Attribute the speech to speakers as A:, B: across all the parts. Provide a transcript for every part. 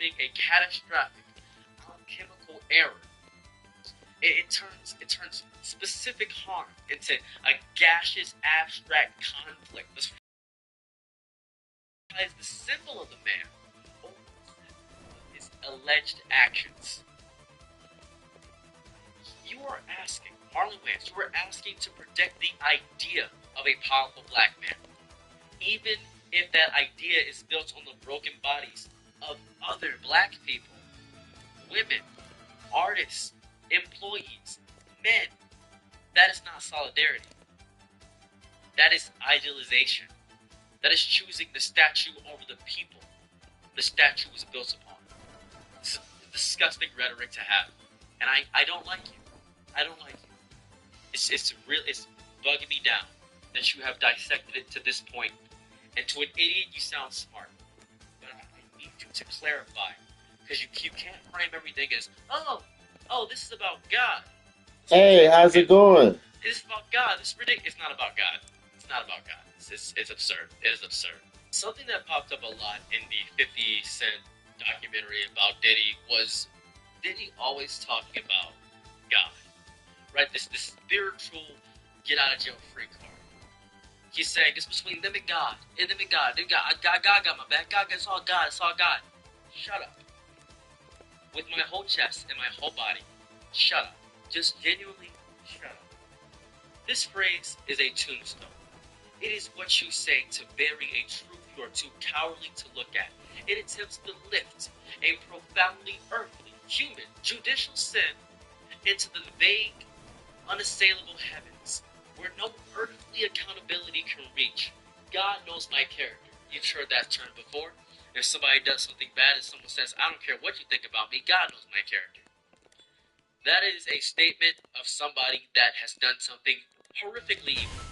A: a catastrophic alchemical error. It turns specific harm into a gaseous abstract conflict. This is the symbol of the man, or his alleged actions. You are asking, Marlon Wayans, you are asking to protect the idea of a powerful black man, even if that idea is built on the broken bodies of other black people, women, artists, employees, men. That is not solidarity. That is idealization. That is choosing the statue over the people the statue was built upon. It's a disgusting rhetoric to have, and I don't like you. I don't like you. It's bugging me down that you have dissected it to this point. And to an idiot, you sound smart. But I need you to clarify, because you can't frame everything as, oh, this is about God.
B: Hey, how's it going?
A: This is about God. This is ridiculous. It's not about God. It's not about God. It's absurd. It is absurd. Something that popped up a lot in the 50 Cent documentary about Diddy was Diddy always talking about God. Right? This spiritual get out of jail free card. He's saying it's between them and God. And them and God. God got my back. It's all God. It's all God. Shut up. With my whole chest and my whole body. Shut up. Just genuinely shut up. This phrase is a tombstone. It is what you say to bury a truth you are too cowardly to look at. It attempts to lift a profoundly earthly, human, judicial sin into the vague, unassailable heavens, where no earthly accountability can reach. God knows my character. You've heard that term before. If somebody does something bad and someone says, I don't care what you think about me, God knows my character. That is a statement of somebody that has done something horrifically evil.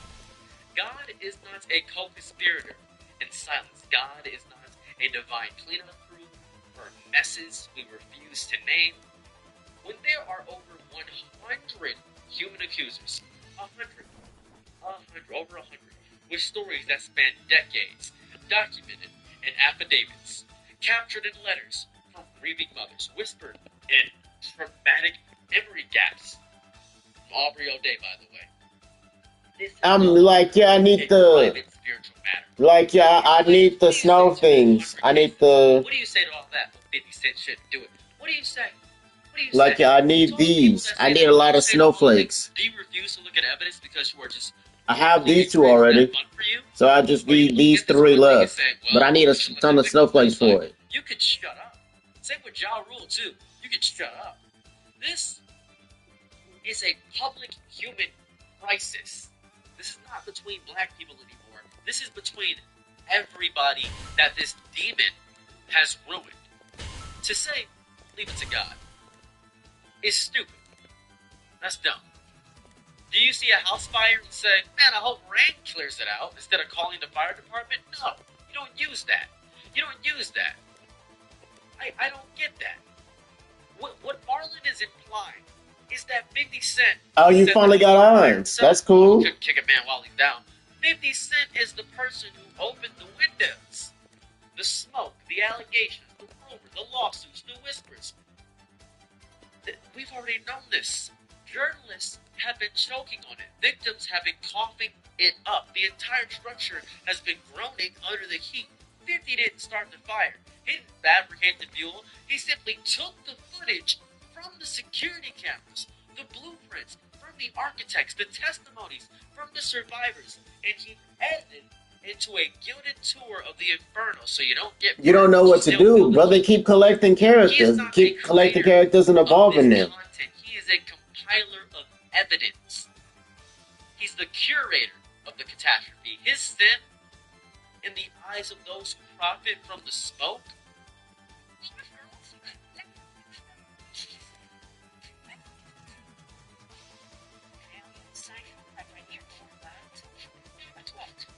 A: God is not a co-conspirator in silence. God is not a divine cleanup crew for messes we refuse to name. When there are over 100 human accusers, over 100, with stories that span decades, documented in affidavits, captured in letters from grieving mothers, whispered in traumatic memory gaps. Aubrey O'Day, by the way.
B: I'm like, yeah, I need the, like, yeah, I need the snow things. I need the.
A: What do you say to all that? 50 Cent shouldn't do it. What do you say?
B: Like, yeah, I need these. I need a lot of snowflakes.
A: Do you refuse to look at evidence because you are just...
B: I have these two already, so I just need these three left. But I need a ton of snowflakes for it.
A: You could shut up. Same with Ja Rule, too. You could shut up. This is a public human crisis. This is not between black people anymore. This is between everybody that this demon has ruined. To say, leave it to God, is stupid. That's dumb. Do you see a house fire and say, man, I hope rain clears it out, instead of calling the fire department? No, you don't use that. You don't use that. I don't get that. What Marlon is implying is that 50 Cent...
B: Oh, you finally got irons. That's cool.
A: Kick a man while he's down. 50 Cent is the person who opened the windows. The smoke, the allegations, the rumors, the lawsuits, the whispers. We've already known this. Journalists have been choking on it. Victims have been coughing it up. The entire structure has been groaning under the heat. 50 didn't start the fire. He didn't fabricate the fuel. He simply took the footage from the security cameras, the blueprints from the architects, the testimonies from the survivors, and he edited into a gilded tour of the inferno, so you don't get...
B: You don't know what to do, brother. Keep collecting characters. Keep collecting characters and evolving them.
A: He is a compiler of evidence. He's the curator of the catastrophe. His sin, in the eyes of those who profit from the smoke,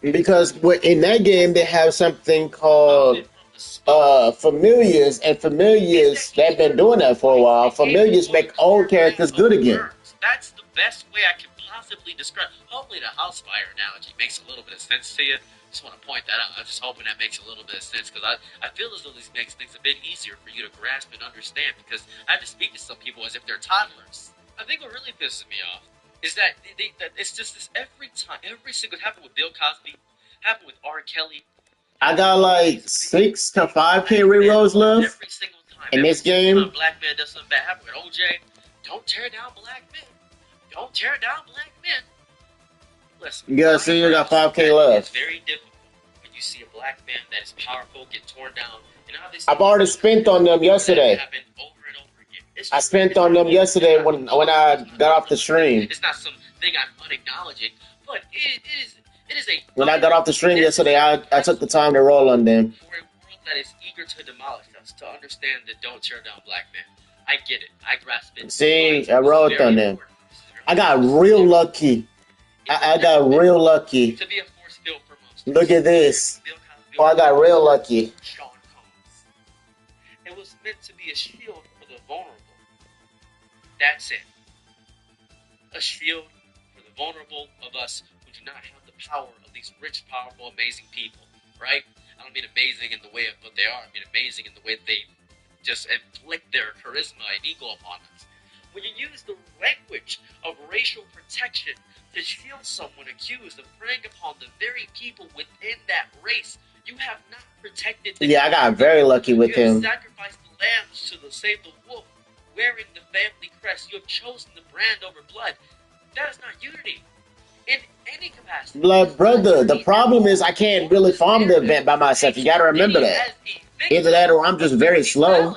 B: because in that game they have something called familiars, and familiars, they've been doing that for a while. Familiars make old characters good again.
A: That's the best way I can possibly describe. Hopefully the house fire analogy makes a little bit of sense to you. Just want to point that out. I'm just hoping that makes a little bit of sense because I feel as though this makes things a bit easier for you to grasp and understand because I have to speak to some people as if they're toddlers. I think what really pisses me off is that that it's just this every time, every single happened with Bill Cosby, happened with R. Kelly.
B: I got like 6 to 5K rerolls left
A: Every single time.
B: in this game.
A: A black man does something bad. Happened with OJ. Don't tear down black men. Don't tear down black men. Listen,
B: You gotta see you got 5K left.
A: It's very difficult when you see a black man that is powerful get torn down. You know how this
B: I've already spent on them yesterday.
A: happened over and over again.
B: I spent on them yesterday when I got off the stream.
A: It's not something I'm unacknowledging, but it is a.
B: When I got off the stream yesterday, I took the time to roll on them.
A: For a world that is eager to demolish us, to understand that don't tear down black men. I get it. I grasp it.
B: See, I rolled on them. I got real lucky. I got real lucky.
A: To be a force field for most.
B: Look at this. Oh, I got real lucky.
A: Sean Combs. It was meant to be a shield for the vulnerable. That's it. A shield for the vulnerable of us who do not have the power of these rich, powerful, amazing people. Right? I don't mean amazing in the way of what they are. I mean amazing in the way that they just inflict their charisma and ego upon us. When you use the language of racial protection to shield someone accused of preying upon the very people within that race, you have not protected the
B: Yeah, I got very lucky with
A: you
B: him.
A: have sacrificed the lambs to save the wolf, wearing the family crest. You have chosen the brand over blood. That is not unity. In any capacity.
B: Blood brother, the problem is I can't really farm the event by myself. You gotta remember that. Either that or I'm just very slow.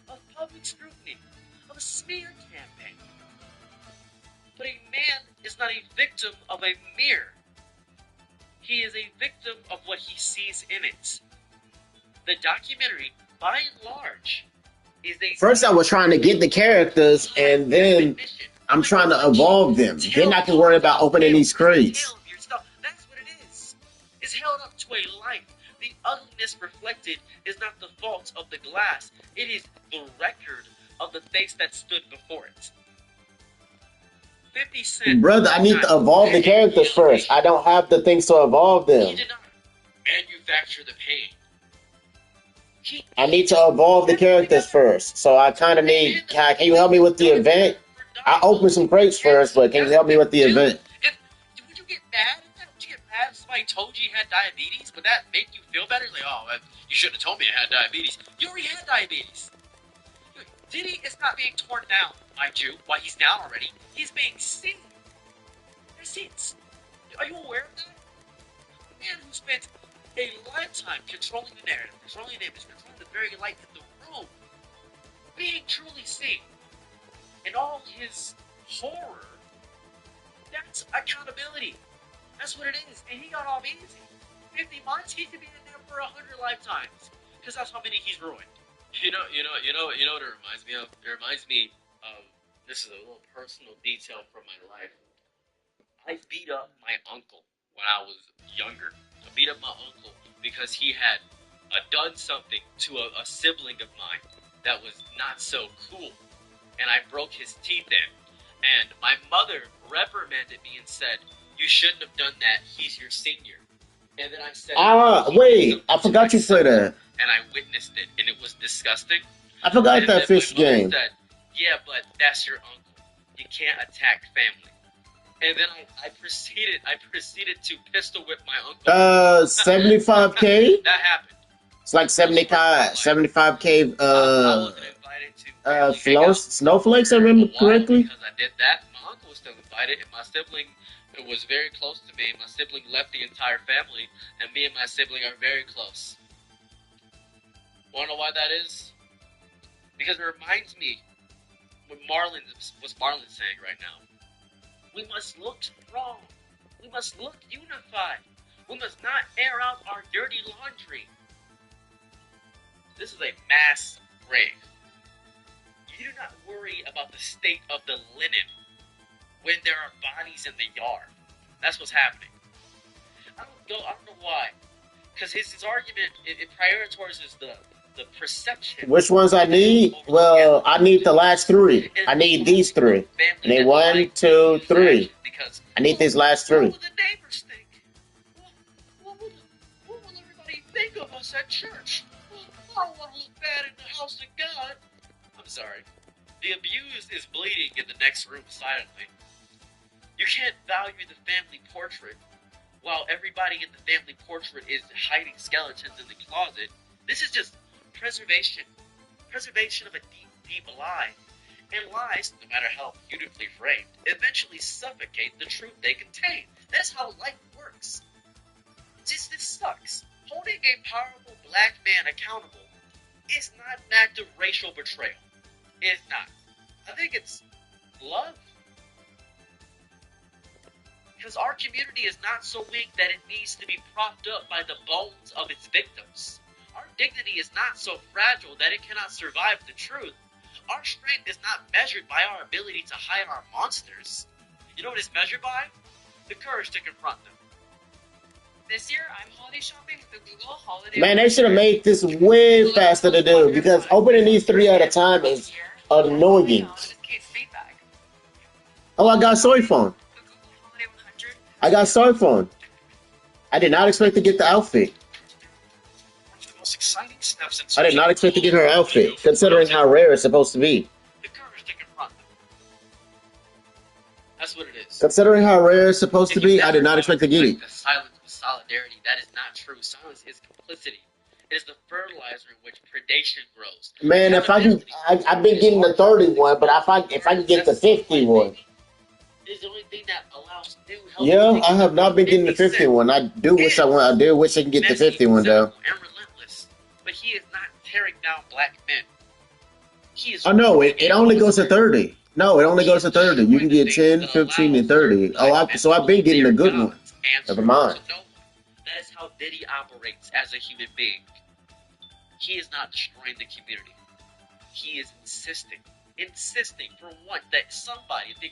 A: Of public scrutiny, of a smear campaign. But a man is not a victim of a mirror. He is a victim of what he sees in it. The documentary, by and large, is a...
B: First I was trying to get the characters and then I'm trying to evolve them. Then I can worry about opening these crates.
A: That's what it is. It's held up to a light. The ugliness reflected is not the fault of the glass. It is the record of the face that stood before it. 50 Cent...
B: Brother, I need to evolve the characters first. I don't have the things to evolve them.
A: He did not manufacture the pain.
B: I need to evolve the characters first. So I kind of need... Can you help me with the event? I opened some crates first, but can you help me with the event?
A: Would you get mad? Would you get mad if somebody told you you had diabetes? Would that make you feel better? Like, oh, you shouldn't have told me I had diabetes. You already had diabetes. Diddy is not being torn down, mind you. Why, he's down already. He's being seen. There's scenes. Are you aware of that? A man who spent a lifetime controlling the narrative, controlling the image, controlling the very light in the room, being truly seen. And all his horror, that's accountability. That's what it is. And he got off easy. 50 months, he could be in there for 100 lifetimes. Because that's how many he's ruined. You know what it reminds me of? It reminds me of, this is a little personal detail from my life. I beat up my uncle when I was younger. I beat up my uncle because he had done something to a sibling of mine that was not so cool. And I broke his teeth in. And my mother reprimanded me and said, you shouldn't have done that. He's your senior. And then I said...
B: wait. I forgot you said that.
A: And I witnessed it. And it was disgusting.
B: I forgot that fish game.
A: Said, yeah, but that's your uncle. You can't attack family. And then I proceeded to pistol whip my uncle.
B: 75K?
A: That happened.
B: It's like 75K,
A: I wasn't invited to
B: snowflakes, I remember correctly.
A: Because I did that, my uncle was still invited, and my sibling was very close to me. My sibling left the entire family, and me and my sibling are very close. Wanna know why that is? Because it reminds me what Marlon's saying right now. We must look strong. We must look unified. We must not air out our dirty laundry. This is a mass grave. You do not worry about the state of the linen when there are bodies in the yard. That's what's happening. I don't know why. Because his argument, it prioritizes the perception.
B: Which ones I need? Well, I need the last three. I need these three. I need 1, 2, 3.
A: Because
B: I need these last three.
A: what will the neighbors think? us at church. Our was bad in the house of God. I'm sorry. The abused is bleeding in the next room silently. You can't value the family portrait while everybody in the family portrait is hiding skeletons in the closet. This is just preservation. Preservation of a deep, deep lie. And lies, no matter how beautifully framed, eventually suffocate the truth they contain. That's how life works. This sucks. Holding a powerful black man accountable is not an act of racial betrayal. It's not. I think it's love. Because our community is not so weak that it needs to be propped up by the bones of its victims. Our dignity is not so fragile that it cannot survive the truth. Our strength is not measured by our ability to hide our monsters. You know what it's measured by? The courage to confront them.
C: This year, I'm holiday shopping with the Google Holiday.
B: Man, they should have made this way faster to do because opening these 3 at a time is annoying. Oh, I got soy phone. I got soy phone. I did not expect to get the outfit. I did not expect to get her outfit, considering how rare it's supposed to be.
A: The courage to confront them. That's what it is.
B: Considering how rare it's supposed to be, I did not expect to get it.
A: The silence with solidarity. That is not true. Silence is complicity. It is the fertilizer in which predation grows.
B: Man, if I can, I've been getting the 31, but if I can get the 51.
A: It's the only thing that allows new help.
B: Yeah, I have not been getting the 51. I do wish I can get the 51 though.
A: And relentless, but he is not tearing down black men. He is.
B: Oh no, it only goes to 30. No, it only goes to 30. You can get 10, 15, and 30. Oh, so I've been getting the good one. Never mind.
A: That is how Diddy operates as a human being. He is not destroying the community. He is insisting for once that somebody, the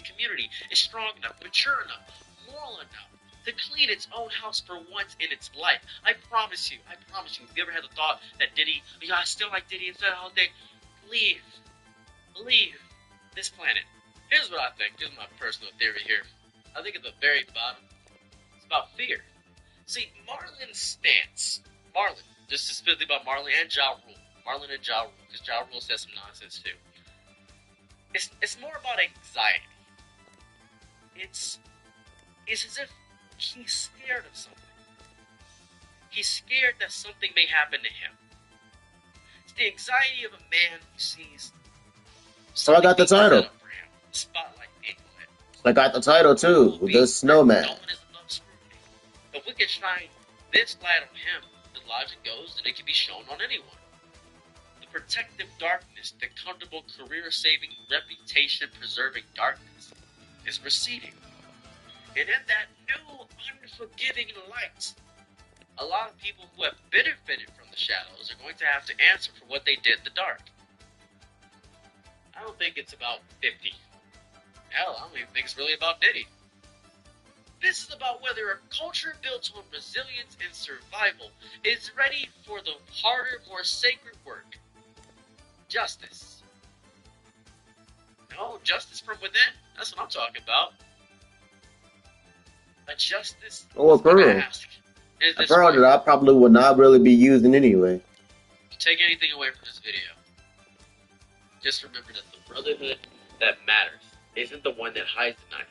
A: community, is strong enough, mature enough, moral enough to clean its own house for once in its life. I promise you, if you ever had the thought that Diddy, I still like Diddy and the whole thing, leave this planet. Here's what I think. Here's my personal theory here. I think at the very bottom, it's about fear. See, Marlon's stance, just specifically about Marlon and Ja Rule, because Ja Rule says some nonsense too. It's more about anxiety. It's as if he's scared of something. He's scared that something may happen to him. It's the anxiety of a man who sees.
B: So I got the title.
A: Spotlight being lit.
B: I got the title too, with the snowman.
A: No one is above scrutiny. If we can shine this light on him, the logic goes that it can be shown on anyone. The protective darkness, the comfortable career-saving, reputation-preserving darkness is receding. And in that new, unforgiving light, a lot of people who have benefited from the shadows are going to have to answer for what they did in the dark. I don't think it's about 50. Hell, I don't even think it's really about Diddy. This is about whether a culture built on resilience and survival is ready for the harder, more sacred work. Justice. No, justice from within. That's what I'm talking about. A justice.
B: Oh, a pearl. A pearl that I probably would not really be using anyway.
A: Take anything away from this video. Just remember that the brotherhood that matters isn't the one that hides the knife.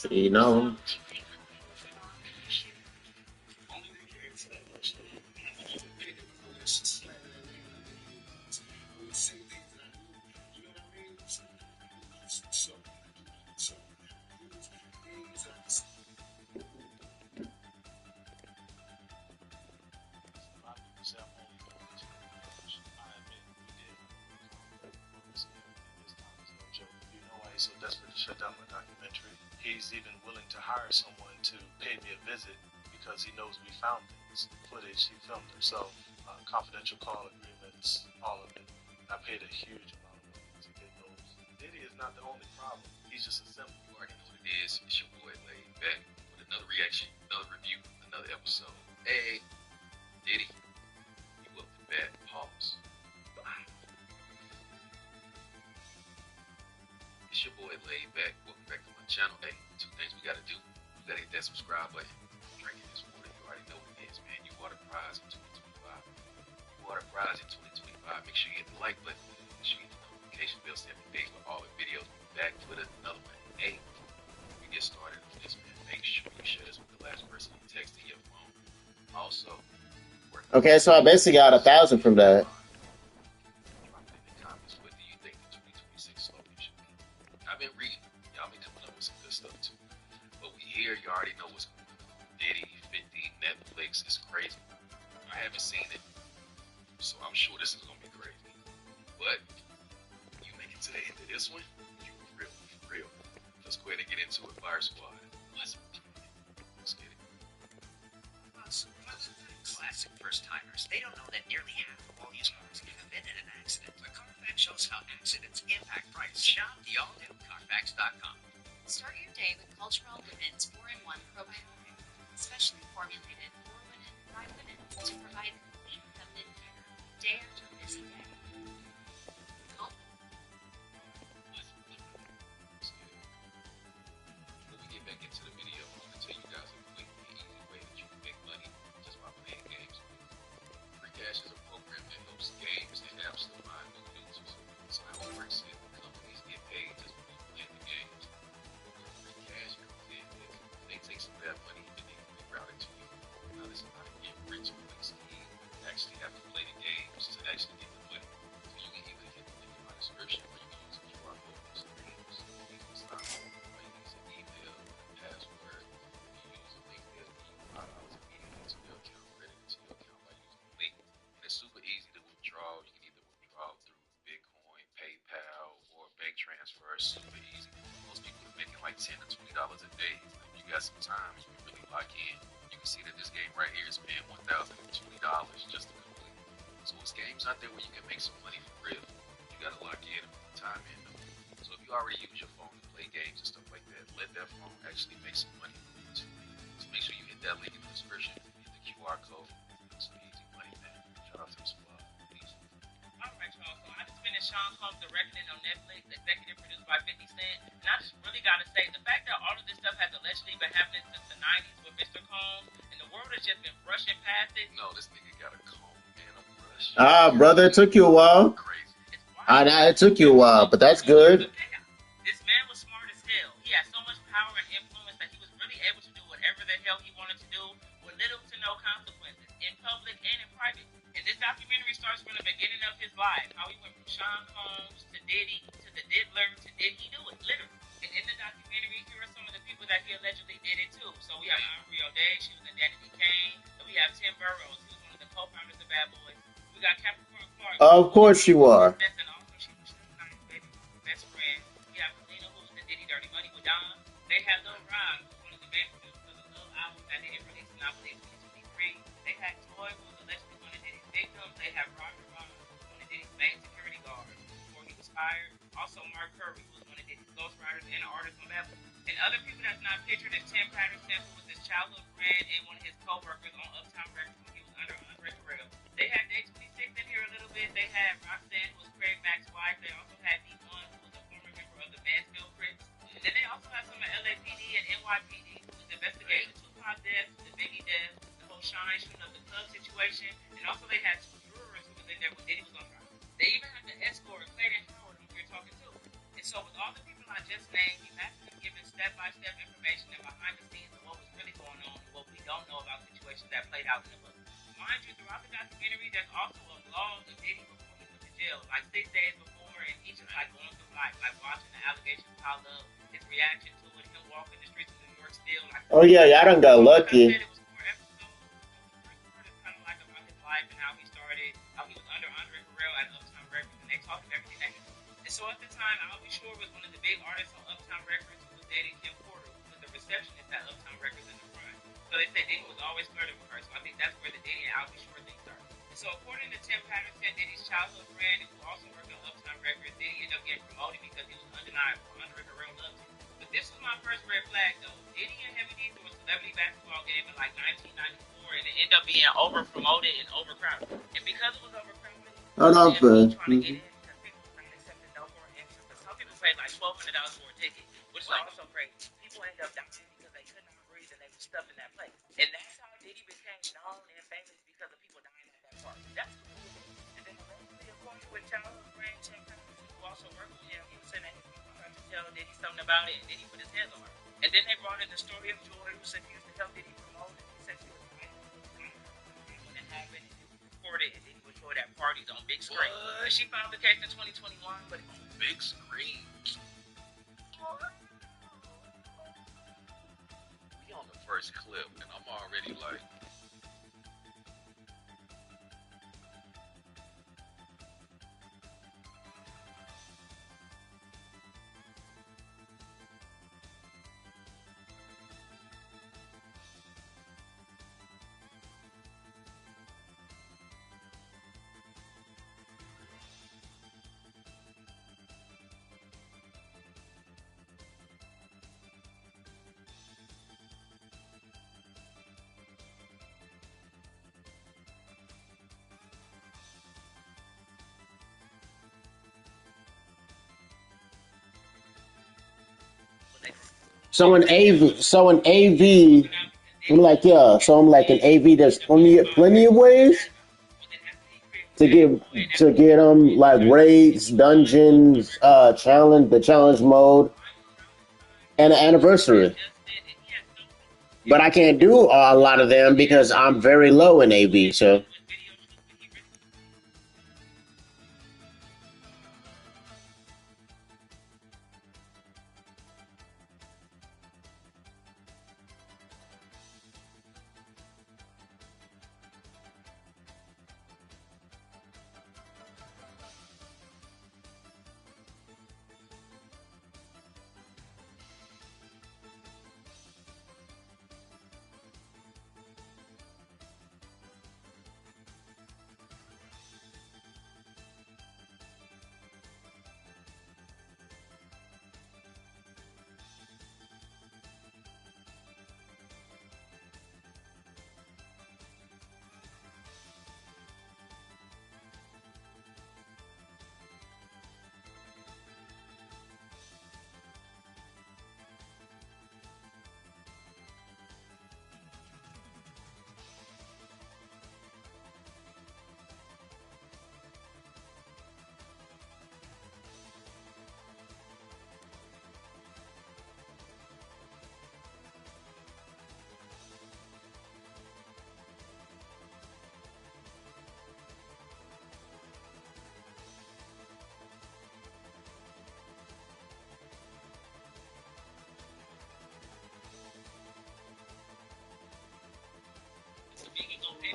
B: You know.
D: He's even willing to hire someone to pay me a visit because he knows we found things, footage he filmed himself, confidential call agreements, all of it. I paid a huge amount of money to get those. Diddy is not the only problem. He's just a symbol.
E: You already know what it is. It's your boy Laid back with another reaction, another review, another episode. Hey, Diddy, you up to bat? Pause. It's your boy Laid back. Welcome back to my channel. Hey, two things we gotta do. You gotta hit that subscribe button. Drinking this water, you already know what it is, man. You water prize in 2025. You water prize in 2025. Make sure you hit the like button. Make sure you hit the notification bell so every day for all the videos. Back with another one. Hey, before we get started on this, man, make sure you share this with the last person you texted your phone. Also,
B: Okay, so I basically got 1,000 from that.
E: drop it in the comments. What do you think the 2026 slogan should be? I've been reading. Y'all been coming up with some good stuff too. But we here, you already know what's going on. Diddy, 50, Netflix, it's crazy. I haven't seen it, so I'm sure this is gonna be crazy. But you make it to the end of this one, you real, for real. Let's go ahead and get into it. Fire Squad. Let's get it.
F: Classic first-timers. They don't know that nearly half of all these cars have been in an accident. But Carfax shows how accidents impact price. Shop the all-new Carfax.com.
C: Start your day with Cultural Women's 4-in-1 probiotic, specially formulated for women by women to provide complete feminine care day after a busy day.
E: Let's get it. Before we get back into the video, I want to tell you guys a quick and easy way that you can make money just by playing games. Free Cash is a program that helps games and apps to find new users. So how it works is companies get paid just for you playing the games. What Free Cash comes in is they take some of that money and they reroute it to you. Now this is how to get rich quick scheme. You actually have to play the games to actually get the money. So you can either hit the link in my description or you can use a QR code on some games. You can sign up, or you can use an email, password. You use a link, they'll give you $5 immediately to your account, credit to your account by using the link. And it's super easy to withdraw. You can either withdraw through Bitcoin, PayPal, or bank transfer. Super easy. Most people are making like $10 to $20 a day. If you got some time, you can really lock in. You can see that this game right here is paying $1,020 just to complete. So it's games out there where you can make some money for real. You gotta lock in and put the time in though. So if you already use your phone to play games and stuff like that, let that phone actually make some money for you too. So make sure you hit that link in the description, hit the QR code, make some easy money, man. Shout out to the squad. Peace.
G: Alright, y'all. So I just finished Sean Combs' The Reckoning on Netflix, executive produced by 50 Cent. And I just really gotta say, the fact that all of this stuff has allegedly been happening since the 90s with Mr. Combs, and the world has just been brushing past it.
E: No, this nigga got a comb and a brush.
B: Brother, it took you a while.
E: Crazy.
G: It's
B: I
G: wild.
B: know it took you a while, but that's good.
G: This man was smart as hell. He had so much power and influence that he was really able to do whatever the hell he wanted to do with little to no consequences, in public and in private. And this documentary starts from the beginning of his life, how he went from Sean Combs to Diddy to the Diddler to Did He Do It, literally. And in the documentary, here are some of the people that he allegedly did it to. So we have Henri O'Day, she was in Danny B. Kane. Then we have Tim Burrows, who was one of the co-founders of Bad Boys. We got Capricorn Clark.
B: Of course you are.
G: Best and also she was Nice Baby, best friend. We have Selena, who was in Diddy Dirty Money with Don. They had Lil Ron, who was one of the main producers of the Lil album that they didn't release in, I believe, 2023. They had Toy, who was allegedly one of Diddy's victims. They had Roger Ron, who was one of Diddy's main security guards before he was fired. Also, Mark Curry, who was one of Diddy's ghostwriters and an artist on Babel. And other people that's not pictured is Tim Patterson, who was his childhood friend and one of his co-workers on Uptown Records when he was under Andre Terrell. They had Day 26 in here a little bit. They had Roxanne, who was Craig Mack's wife. They also had D1, who was a former member of the Mansfield Crips. And then they also had some of LAPD and NYPD, who was investigating the Tupac death, the Biggie death, the whole Shine shooting of the club situation. And also they had two jurors who was in there when Diddy was on trial. They even had the escort, Clayton Howard, who we were talking to. And so with all the people I just named, you have to be given step-by-step information and behind the scenes of what was really going on and what we don't know about situations that played out in the book. Mind you, throughout the documentary, there's also a vlog of Diddy before he went to jail, like 6 days before, and he's just like going through life, like watching the allegations pile up, his reaction to it, him walking the streets of New York still. Like,
B: Oh yeah, y'all done got lucky.
G: it was 4 episodes. The first part is kind of like about his life and how he started, how he was under Andre Terrell at Uptown Records, and they talked everything that he did. And so at the time, I'll Be Sure was one of the big artists on Uptown Records who was dating Kim Porter, who receptionist at Uptown Records in the front. So they said Diddy was always flirting with her. So I think that's where the Diddy and Albie Shore thing started. So according to Tim Patterson, Diddy's childhood friend who also worked on Uptown Records, Diddy ended up getting promoted because he was undeniable, under her real love team. But this was my first red flag though. Diddy and Heavy D threw a celebrity basketball game in like 1994 and it ended up being over promoted and overcrowded. And because it was overcrowded,
B: Hold on,
G: trying to
B: for
G: get in because people were not accepting no more entries. But some people paid like $1,200 for a ticket, which is also crazy. People ended up dying because they could not breathe and they were stuffed in that place. And that's how Diddy became known and famous because of people dying at that party. That's cool. And then allegedly, according with childhood friend Tim Patterson, who also worked with him, he was saying that he was trying to tell Diddy something about it, and Diddy put his hands on her. And then they brought in the story of Joy, who said he used to help Diddy promote it. He said she was like, when it happened, and it was recorded, and Diddy would show it at parties on big screen. But she filed the case in 2021, but
E: On big screen. We on the first clip, and I'm already like,
B: so in AV, I'm like, yeah. So I'm like in AV. There's plenty of ways to get them like raids, dungeons, the challenge mode, and an anniversary. But I can't do a lot of them because I'm very low in AV. So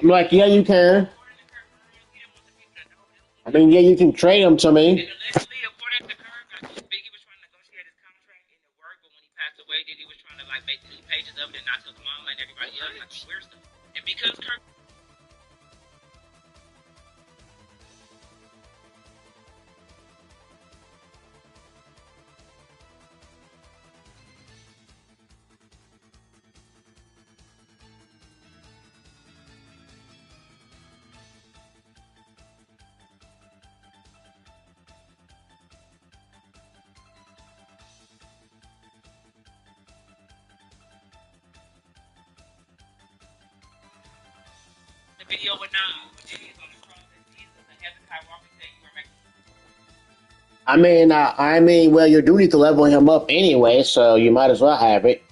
B: I'm like, yeah, you can. I mean, yeah, you can trade them to me.
G: And allegedly, according to Kirk, I think Biggie was trying to negotiate his contract and it worked, but when he passed away, Diddy was trying to like make 2 pages of it and not tell the mama and everybody else like some weird stuff. And because Kirk the video with Nas, when Diddy is on the cross and Jesus and Hezekiah Walker said you were making.
B: I mean, well, you do need to level him up anyway, so you might as well have it.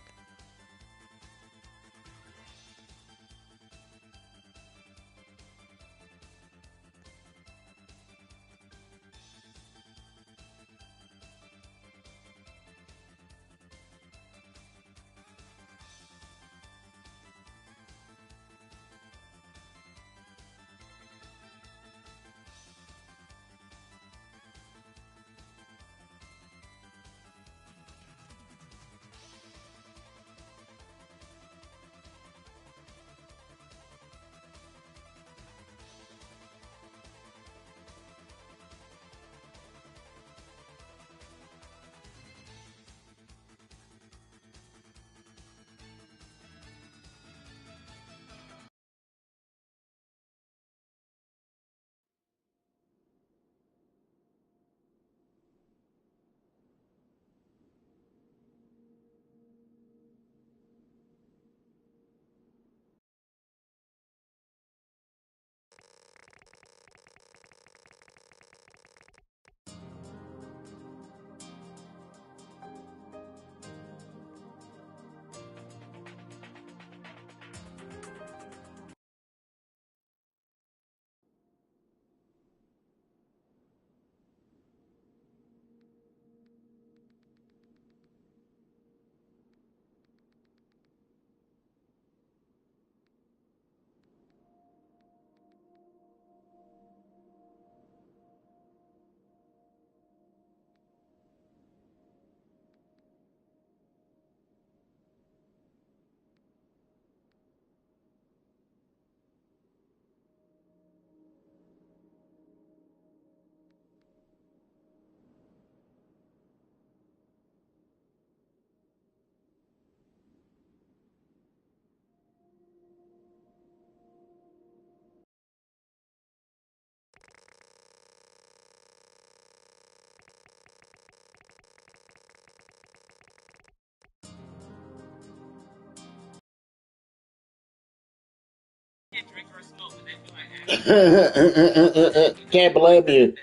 B: Can't blame you.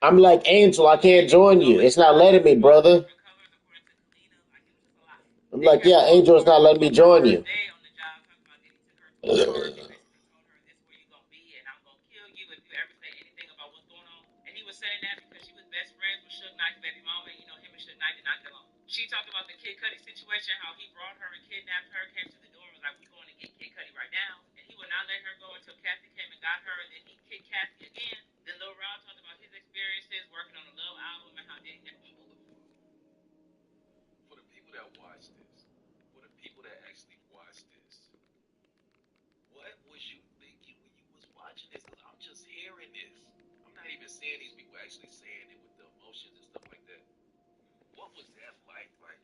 B: I'm like Angel. I can't join you. It's not letting me, brother. I'm like, yeah, Angel. It's not letting me join you.
G: Saying that because she was best friends with Suge Knight's baby mama, and him and Suge Knight did not get along. She talked about the Kid Cudi situation, how he brought her and kidnapped her, came to the door and was like, "We're going to get Kid Cudi right now," and he would not let her go until Cassie came and got her, and then he kicked Cassie again. Then Lil Rod talked about his experiences working on a Lil album and how Diddy never showed up.
E: For the people that watch this, for the people that actually watch this, what was you thinking when you was watching this? Because I'm just hearing this. I'm not even seeing these people actually saying it with the emotions and stuff like that. What was that like? Like,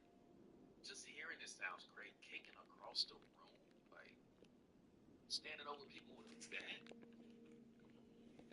E: just hearing this sounds great. Kicking across the room, like standing over people with a bat.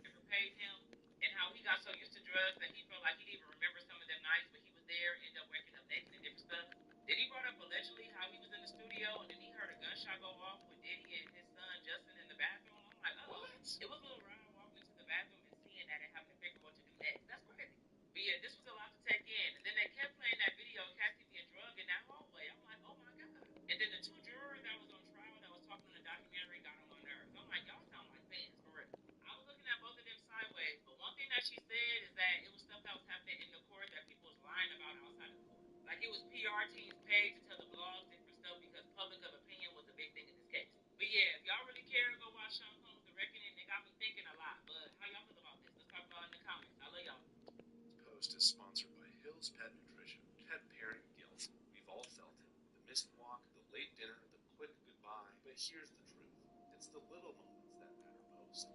G: Never paid him, and how he got so used to drugs that he felt like he didn't even remember some of them nights when he was there, ended up waking up naked and different stuff. Then he brought up allegedly how he was in the studio and then he heard a gunshot go off with Diddy and his son Justin in the bathroom. I'm like, oh, what? It was Lil Ryan walking into the bathroom and seeing that and having to figure what to do next. That's crazy. But yeah, this was a lot to take in. And then they kept playing that video of Cassie being drugged in that hallway. I'm like, oh my god. And then the two jurors that was on trial that was talking on the documentary got on my nerves. I'm like, y'all sound like fans for real. I was looking at both of them sideways, but one thing that she said is that it was stuff that was happening in the court that people was lying about outside of the court. Like it was PR teams paid to tell the blogs different stuff because public of opinion was a big thing in this case. But yeah, if y'all really care, go watch Sean Combs' The Reckoning. It got me thinking a lot. But how y'all feel about this? Let's talk about it in the comments. I love y'all.
H: This post is sponsored by Hill's Pet Nutrition. Pet parent guilt. We've all felt it. The missed walk, the late dinner, the quick goodbye. But here's the truth. It's the little moments that matter most.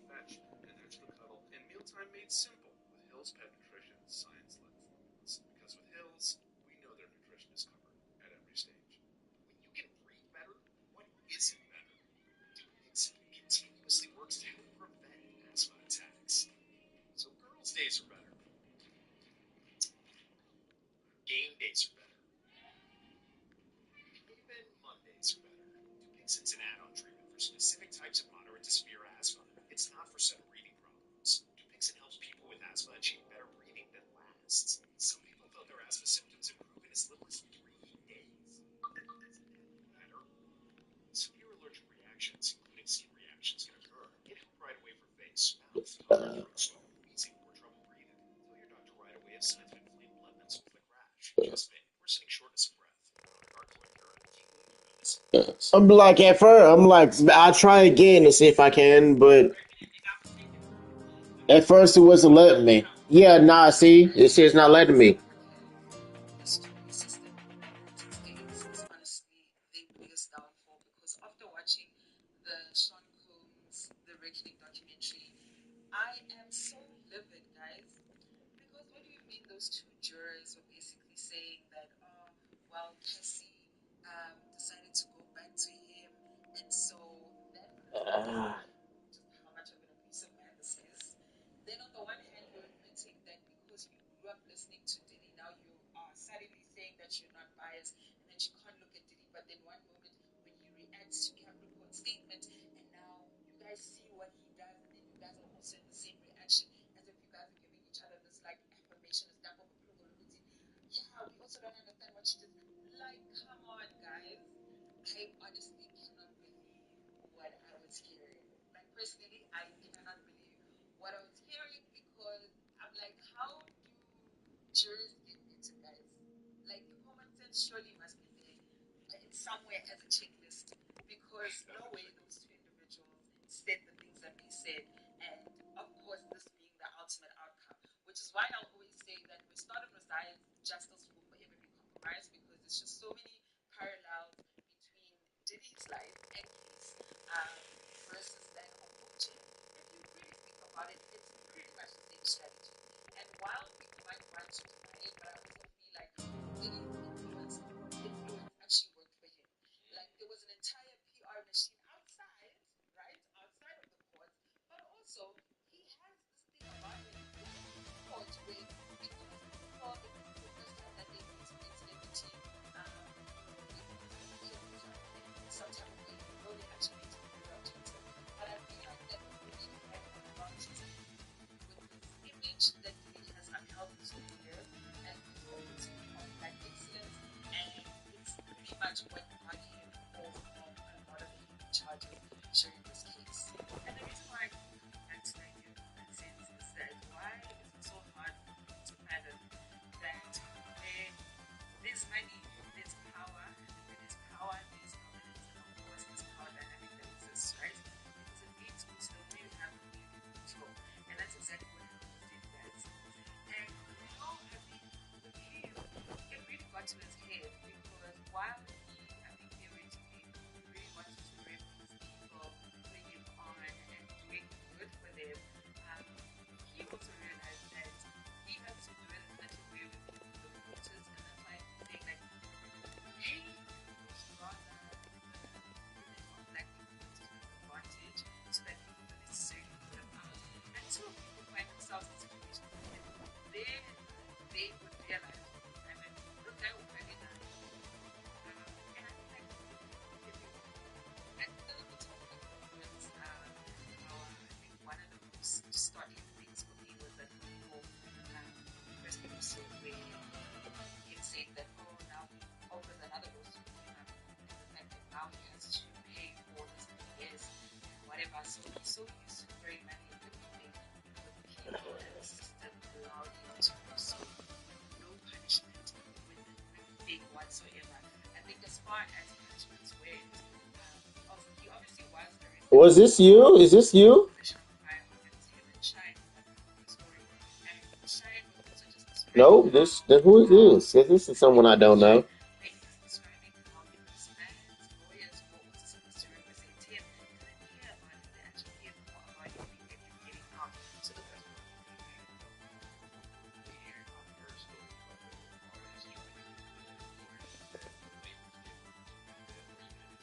H: Fetch, an extra cuddle, and mealtime made simple with Hill's Pet Nutrition's science-led formulas. Because with Hill's, we know their nutrition is covered at every stage. When you can breathe better, what isn't better? Dupix continuously works to help prevent asthma attacks. So girls' days are better. Game days are better. Even Mondays are better. Dupixent's an add-on treatment for specific types of moderate to severe asthma. It's not for sudden breathing problems. Dupixent helps people with asthma achieve better breathing that lasts. Some people felt their asthma symptoms improve in as little as 3 days. Better. Severe allergic reactions, including skin reactions, can occur. Get help right away for face, mouth, cough, throat swelling, wheezing, or trouble breathing. Tell your doctor right away if signs of inflamed blood vessels like rash, chest pain, worsening shortness of breath, gargling, urine, tingling, or numbness.
B: I'm like at first, I'm like, I'll try again to see if I can, but at first it wasn't letting me. Yeah, nah, see, it says not letting me.
I: The studio system in the United States is honestly the biggest downfall because after watching the Sean Combs The Reckoning documentary, I am so livid, guys. Because what do you mean those two jurors were basically saying that, oh, well, Cassie decided to go back to him, and so that just how much of an abusive man this is. Then on the one hand, you're admitting that because you grew up listening to Diddy, now you are suddenly saying that you're not biased and that you can't look at Diddy. But then one moment when he reacts to Capricorn's statement, and now you guys see what he does, and then you guys are also in the same reaction as if you guys are giving each other this like affirmation, this type of approval. Yeah, we also don't understand what she did. Like, come on, guys. I honestly cannot believe what I was hearing. Like, personally, I cannot believe what I was hearing because I'm like, how do jurors get better, guys? Like, common sense surely must be there in somewhere as a checklist because no way those two individuals said the things that they said, and of course, this being the ultimate outcome, which is why I'll always say that we started with science, justice will forever be compromised because there's just so many parallels between Diddy's life and case versus that of Gucci. If you really think about it, it's pretty much the same strategy. And while we might want to deny it, but I also feel like Diddy's influence actually worked for him. Like there was an entire PR machine outside, right, outside of the court, but also he has this thing about him in the court where because people saw that this is the first time that they meet a celebrity, they some type of way, you know, they actually made it very objective. But I feel like
B: Was this you? Is this you?
I: professional vibe and him and Shine the story. And Shine was also just describing
B: No,
I: how
B: who is this? This is someone I don't know.
I: Becky was describing how his fans, lawyers who were also supposed to represent him didn't care about him. They actually cared more about him getting out. So the person
E: Hearing my first story about the artist joining the lawyer that labels him that,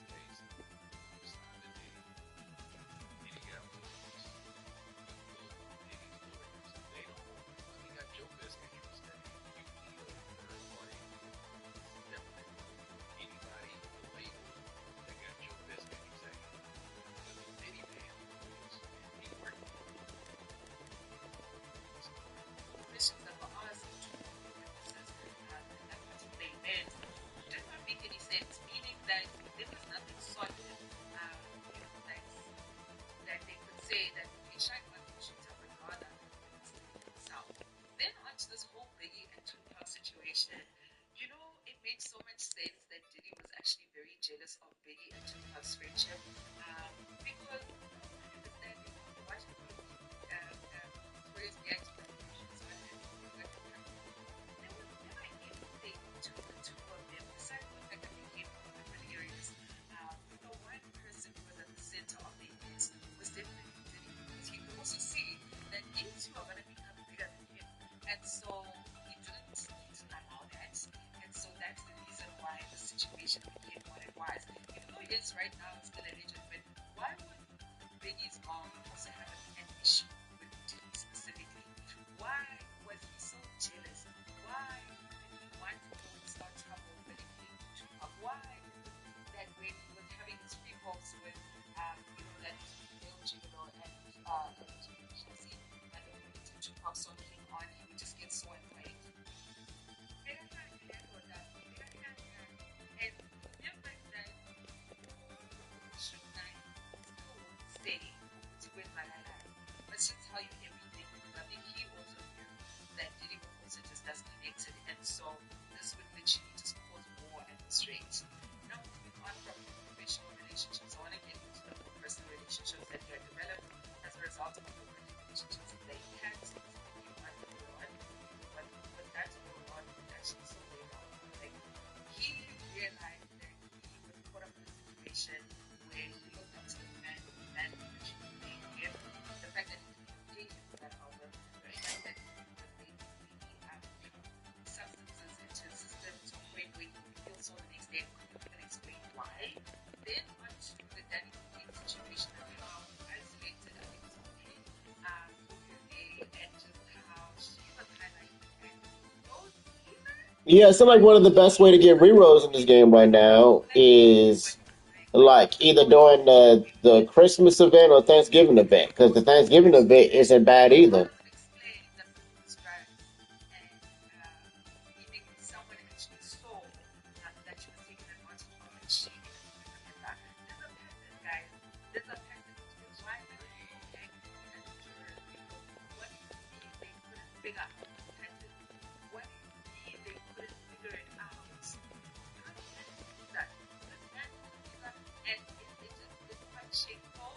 E: or even in this case, signed the Diddy. Diddy got lawyers. Diddy's lawyers, they don't, he got your best interest at hand. You need a third party separate. Anybody in the label that got your best interest at hand. But the Diddy man lawyers, he worked with
I: missions that were asked to emphasis that particular event did not make any sense, meaning that there was nothing solid that they could say that okay, Shine wanted to shoot up Rihanna himself. Then on to this whole Biggie and Tupac situation, you know, it makes so much sense that Diddy was actually very jealous of Biggie and Tupac's friendship because understanding watching Victoria's react to that there was never anything to the two of them besides the fact that they came from different areas. The one person who was at the center of the events was definitely Diddy because he could also see that these two are going to become bigger than him. And so he didn't allow that. And so that's the reason why the situation became what it was. Even though, yes, right now it's still a legend, but why would Biggie's mom also have an issue with Diddy specifically? Why was he so jealous? Why did he want to start trouble when it came to Tupac? Why that when he was having his free walks with, that male gigolo and Chelsea, and then when the Tupac song came on, he would just get so annoyed. And remember that Suge Knight still steady to win Malala. Let's just tell you everything. I think he also knew that Diddy was also just as connected, and so this would literally just cause war at the streets. Now, moving on from professional relationships, I want to get into the personal relationships that he had developed as a result of the working relationships that they had. Specifically, one with Lord, but that's no Lord actually so later on. Like, he realized that he was caught up in a situation where he looked up to the man actually paying him. The fact that he didn't pay him for that album, the fact that he was basically substances into his system to a point where he would feel so the next day and couldn't even explain why. Then onto the Danny King situation and how isolated I think it's okay and just how she was highlighted and those either
B: Yeah, it seems like one of the best way to get rerows in this game right now is like either during the Christmas event or Thanksgiving event, because the Thanksgiving event isn't bad either.
I: doesn't explain, doesn't describe, and even someone actually saw that she was taken advantage of, and she didn't remember. There's a pattern, guys. There's a pattern. It's why the people angry at the jurors because what do you mean they couldn't figure out the pattern? What do you mean they couldn't figure it out? How do you do that? This man couldn't figure out, and it's quite shameful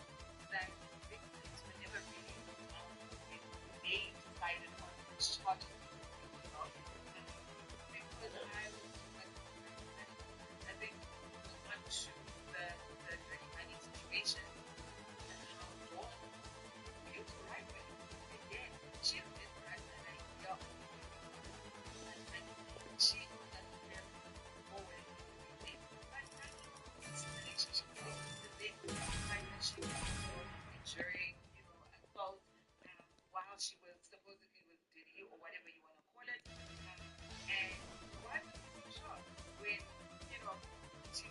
I: that victims were never really they decided on which charges because I was like, I think onto the dirty money situation and how wrong you were right with again. She did right and I yelled. And she knows that they're forward everything. But I know this relationship existed then. I know she was enduring, I felt while she was supposedly with Diddy or whatever you want to call it. And why was he so shocked when, she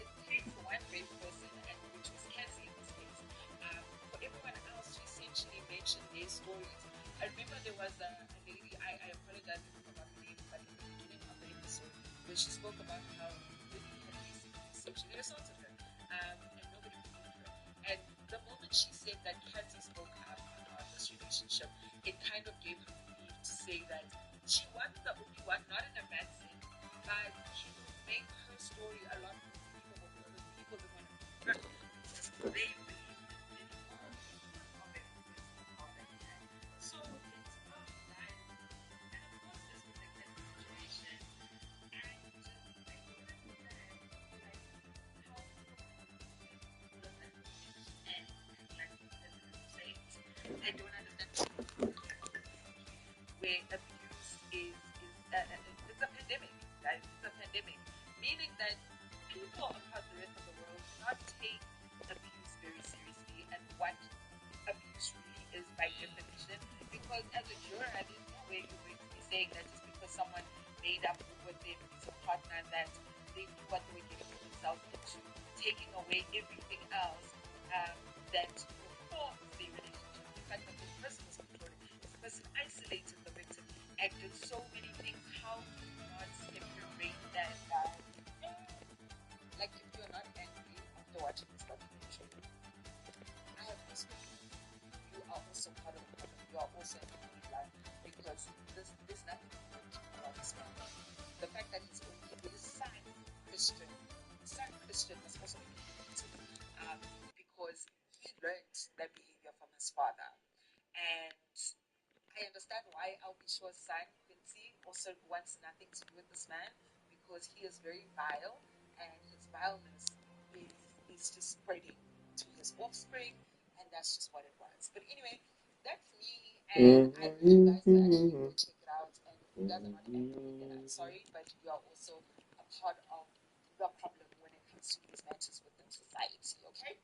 I: it takes one brave person, and which was Cassie in this case. For everyone else to essentially mention their stories. I remember there was a lady, I apologize about the name, but in the beginning of the episode, where she spoke about how Diddy had basically sexually assaulted her, and nobody believed her. And the moment she said that Cassie spoke up about this relationship, it kind of gave her belief to say that she wasn't the only one, not in a bad sense, but she would make her story a lot more believable because people didn't want to believe her. they believe in God of every person, how they can. So it's about that. And of course, this particular situation, I just I don't understand like how and like the saints, I don't understand where abuse it's a pandemic, guys. It's a pandemic, meaning that people across the rest of the world do not take abuse very seriously and what abuse really is by definition. Because as a juror, there's no way you're going to be saying that just because someone made up with their abusive partner that they knew what they were getting themselves into, taking away everything else that forms the relationship. The fact that this person was controlling, this person isolated the victim and did so many things. How do you not separate that? Like if you're not angry after watching this documentary, I have this you are also part of the problem. You are also in the line because there's nothing about this man. The fact that he's only his son Christian was also manipulated because he learned that behavior from his father. And I understand why Albishore's son Quincy also wants nothing to do with this man because he is very vile and his vileness is just spreading to his offspring, and that's just what it was. But anyway, that's me, and I want you guys to actually go check it out. And if you guys are not angry, then I'm sorry, but you are also a part of the problem when it comes to these matters within society, okay?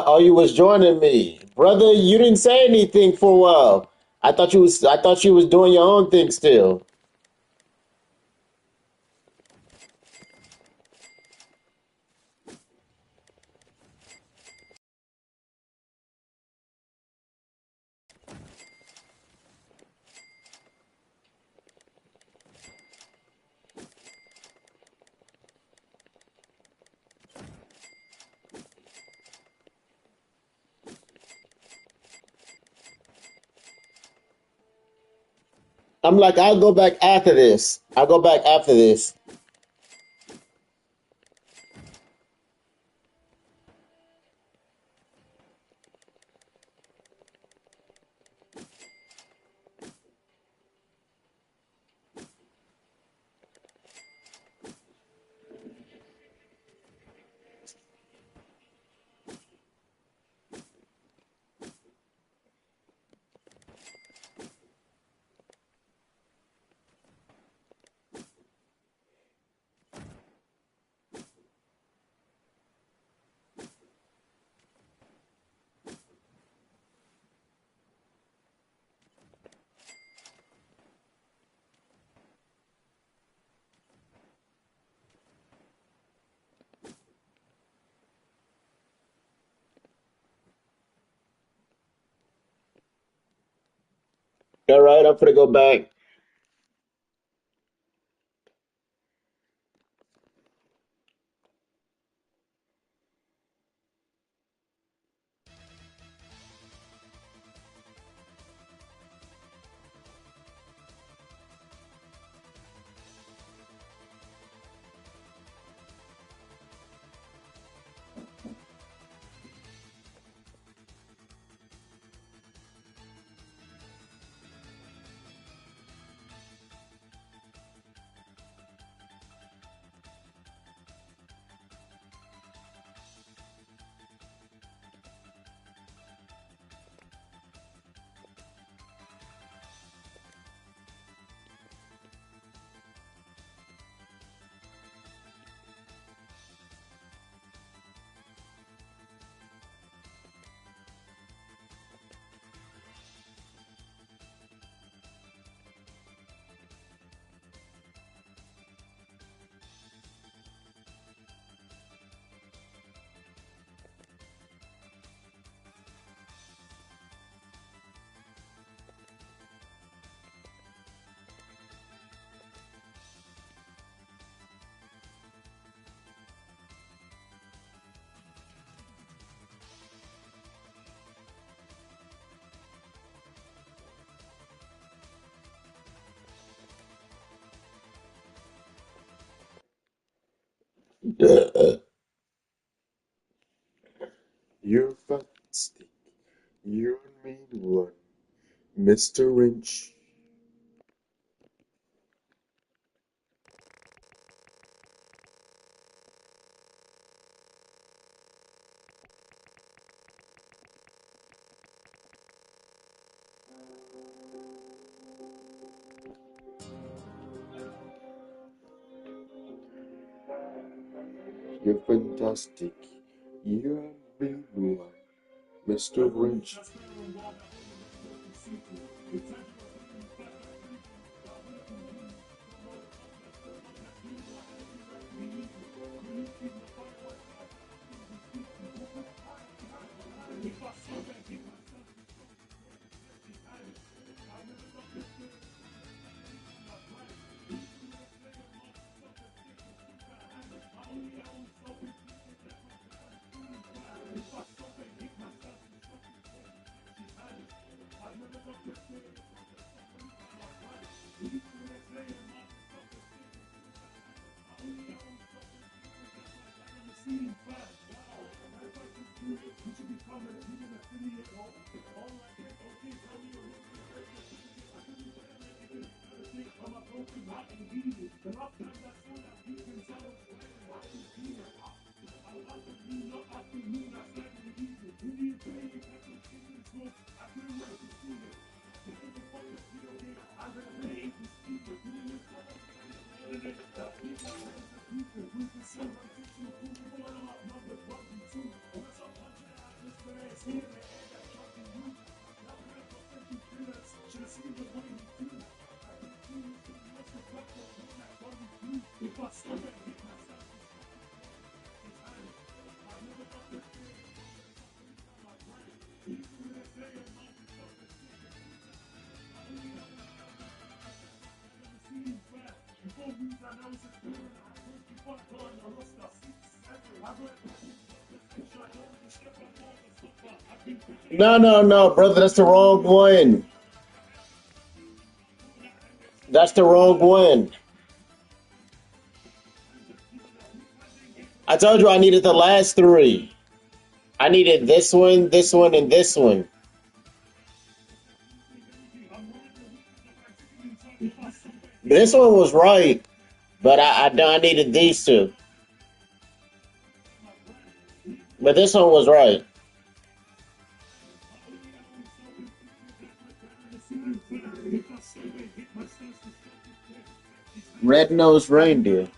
B: Oh, you was joining me, brother. You didn't say anything for a while. I thought you was doing your own thing still. I'm like, I'll go back after this. I'll go back after this. All right, I'm gonna go back.
J: You're fantastic. You're a mean one, Mr. Wrench. You're fantastic. You're a mean one, Mr. Wrench.
B: No, brother, that's the wrong one. That's the wrong one. I told you I needed the last three. I needed this one, and this one. This one was right, but I needed these two. But this one was right. Red-nosed reindeer.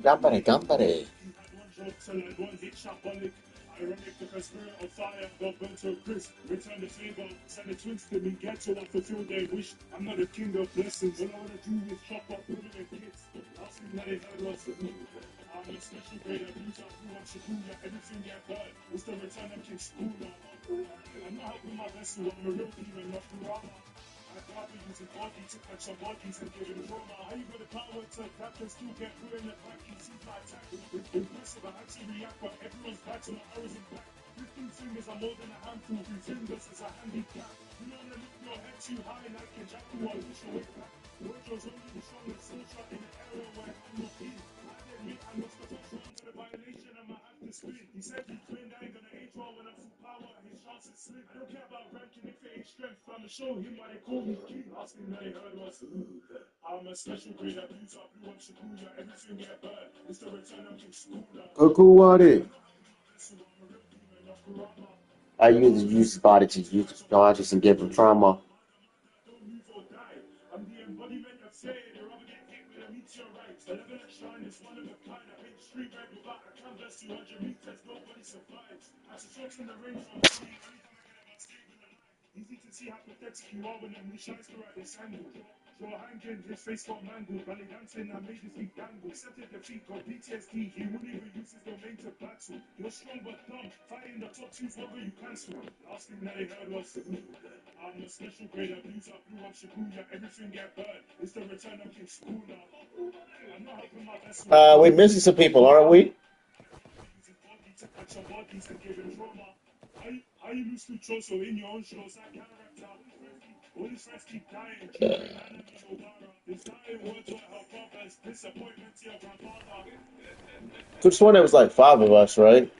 B: Gambare, gambare. Kukuwari. I use the use body to use charges and give him trauma. We're missing some people, aren't we? Could sworn there was like 5 of us, right?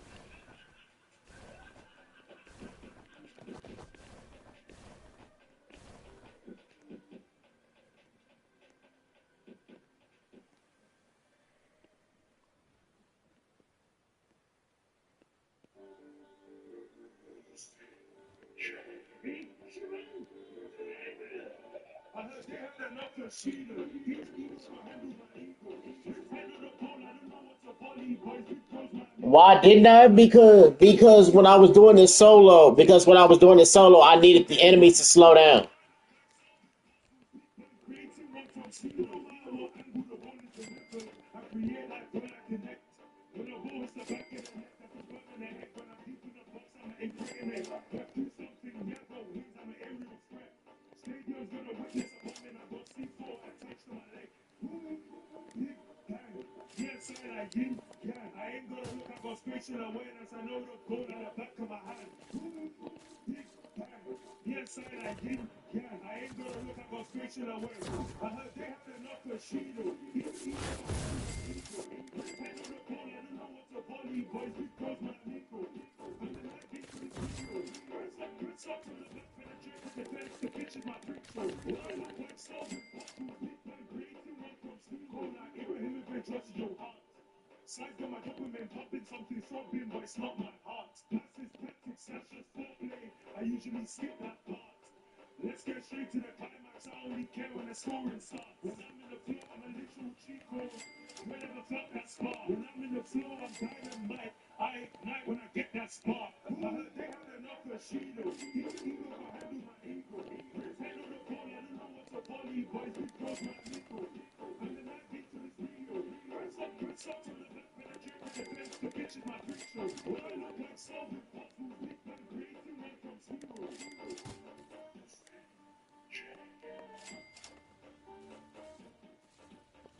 B: Why didn't I? Because when I was doing this solo, I needed the enemies to slow down.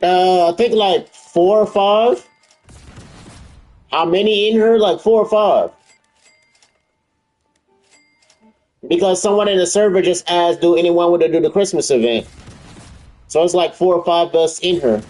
B: I think like 4 or 5. How many in her? Like 4 or 5. Because someone in the server just asked, do anyone want to do the Christmas event? So it's like 4 or 5 bucks in her.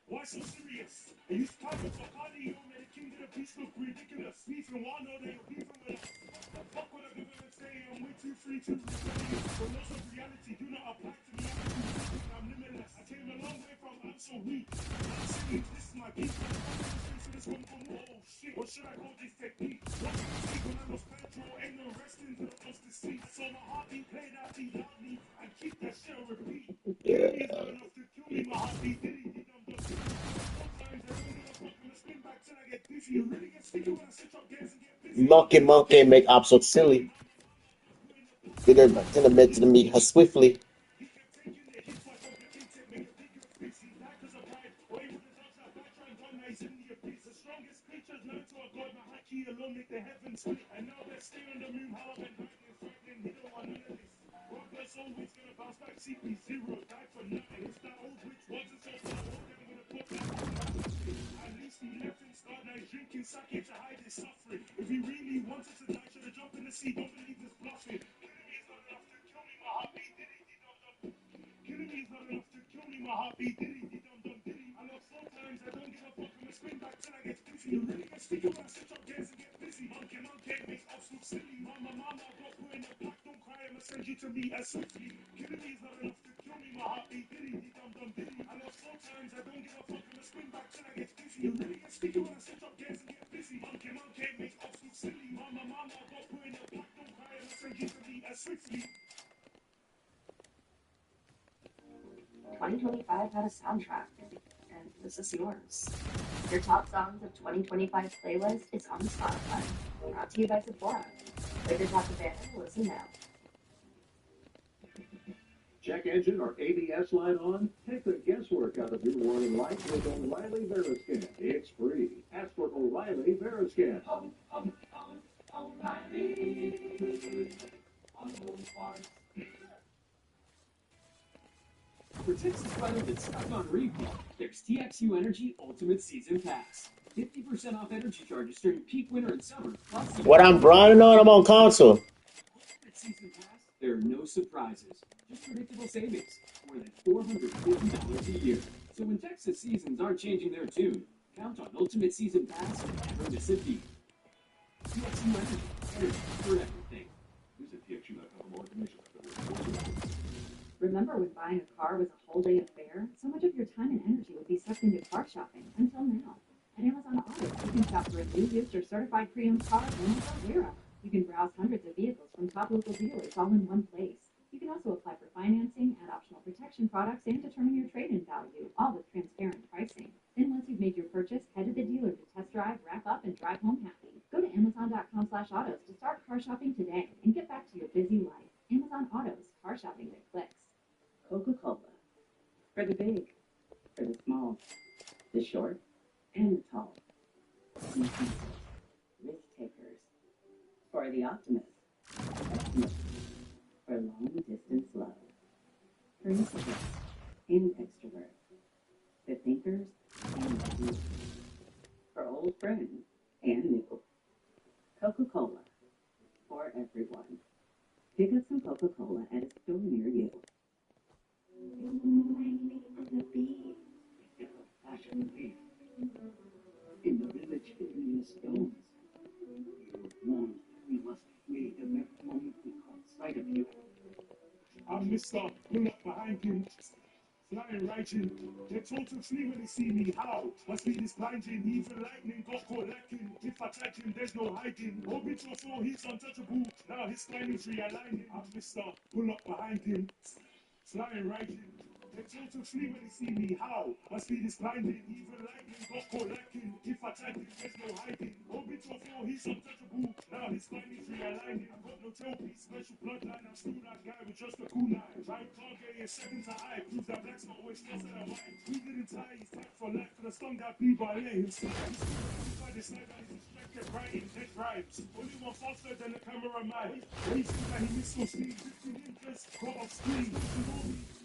K: Why so serious? Are you starting for Cardi? Yo, man, the king of the beast look ridiculous. Beefing one or they beefing with us. Fuck what I give them and say I'm way too free to rebellious. But laws of reality do not apply to me. I'm limitless. I came a long way from I'm so weak. I'm saying this is my beat. So this one from oh shit. What should I call this technique? What's the mistake when I lost control? Ain't no resting till I lost the sleep. So my heartbeat played out beat loudly and keep that shit on repeat.
B: Yeah.
K: It's not enough to kill me. My heartbeat did it.
B: Monkey make ops look silly. Then admit to meet her swiftly.
K: Drinking sake to hide his suffering. If he really wanted to die, should have jumped in the sea. Don't believe this bluffing. Killing me is not enough to kill me. My heartbeat diddy, diddy, dum dum diddy. I love sometimes I don't give a fuck. I'ma spin back till I get busy. You really get sticky when I switch up gears and get busy. Monkey, makes us look silly. Mama, got put in the pack. Don't cry, I'ma send you to me as swiftly. Killing me is not enough to kill me. My heartbeat diddy, diddy, dum dum diddy. I love sometimes I don't give a fuck. I'ma spin back till I get busy. You really get sticky when I switch up gears and get busy. Monkey, makes us look silly. Mama, got put in the pack. Don't cry, I'ma send you to me as swiftly.
L: 2025 had a soundtrack, and this is yours. Your top songs of 2025 playlist is on Spotify. Brought to you by Sephora. Click or tap the banner and listen now.
M: Check engine or ABS light on? Take the guesswork out of your warning light with O'Reilly Veriscan. It's free. Ask for O'Reilly Veriscan. O'Reilly.
N: For Texas weather that's stuck on repeat, there's TXU Energy Ultimate Season Pass. 50% off energy charges during peak winter and summer. Plus
B: What I'm grinding on, I'm on console.
N: Ultimate Season Pass, there are no surprises, just predictable savings. More than $450 a year. So when Texas seasons aren't changing their tune, count on Ultimate Season Pass and never miss a beat. TXU Energy, energy for everything. Visit TXU.com more information.
L: Remember when buying a car was a whole day affair? So much of your time and energy would be sucked into car shopping, until now. At Amazon Autos, you can shop for a new, used, or certified pre-owned car at Amazon Wera. You can browse hundreds of vehicles from top local dealers all in one place. You can also apply for financing, add optional protection products, and determine your trade-in value, all with transparent pricing. Then once you've made your purchase, head to the dealer to test drive, wrap up, and drive home happy. Go to Amazon.com/autos to start car shopping today and get back to your busy life. Amazon Autos, car shopping that clicks.
O: Coca-Cola. For the big, for the small, the short, and the tall. Risk takers. For the optimists. Pessimists. For long-distance love. For introverts and extroverts. For thinkers and doers. For old friends and new. Coca-Cola. For everyone. Pick up some Coca-Cola at a store near you.
M: In the village hidden in the stones, you warned we must wait the next moment we caught sight of you.
K: I'm Mr. Pull up behind him. Flying right in. They're total flee when they see me. How? Must be this blinding. Even lightning got caught lacking. If I tag him, there's no hiding. Orbit or so, he's untouchable. Now his spine is realigning. I'm Mr. Pull up behind him. Flying right in. They told to flee when they see me. How? My speed is blinding. Even lightning got caught lacking. If I tag him, there's no hiding. Orbit to a 4, he's untouchable. Now his spine is realigning. I got no tailpiece, special bloodline. I'm still that guy with just a cool knife. Right target is second to eye. Proves that black's not always faster than white. We didn't tie his tag for life. Could have stung that people, I let him slide. By the side, he's distracted, writing dead rhymes. Only one faster than the cameraman. When he sees that he missed so speed, 15 inches, got off screen.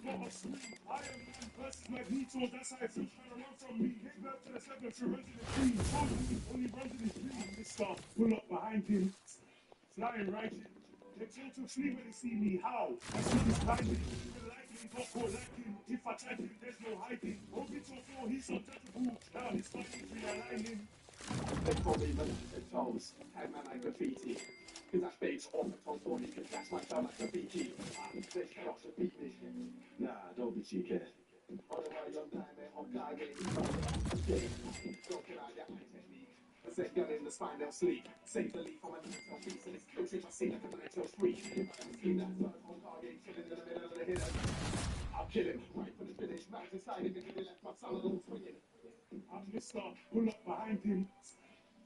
K: Got off screen. Iron Man versus Magneto, that's how it feels trying to run from me. Hit back to the 7th, she runs in the green. Only runs in his dream. Mister, pull up behind him. Flying right in. They told to flee when they see me. How? I see this blinding. Even lightning got caught lacking. If I tag him, there's no hiding. Orbit to a 4, he's untouchable. Now his spine is realigning.
N: They call me Melissa Toes, headman like graffiti. Cause that babe's off the top body, cause that's my sound like graffiti. They cannot defeat this shit. Nah, don't be cheeky. Otherwise, I'm dying there, I'm dying. Broken out your eye technique. I said, girl in the spine, they'll sleep. Save the leaf from a nine-tail freak, so this no trick I see like a nine-tail freak. If I ever see that third on target, chilling in the middle of the hitter. I'll kill him, right from the finish, right inside him, if he left my son alone swinging.
K: I'm Mister, pull up behind him.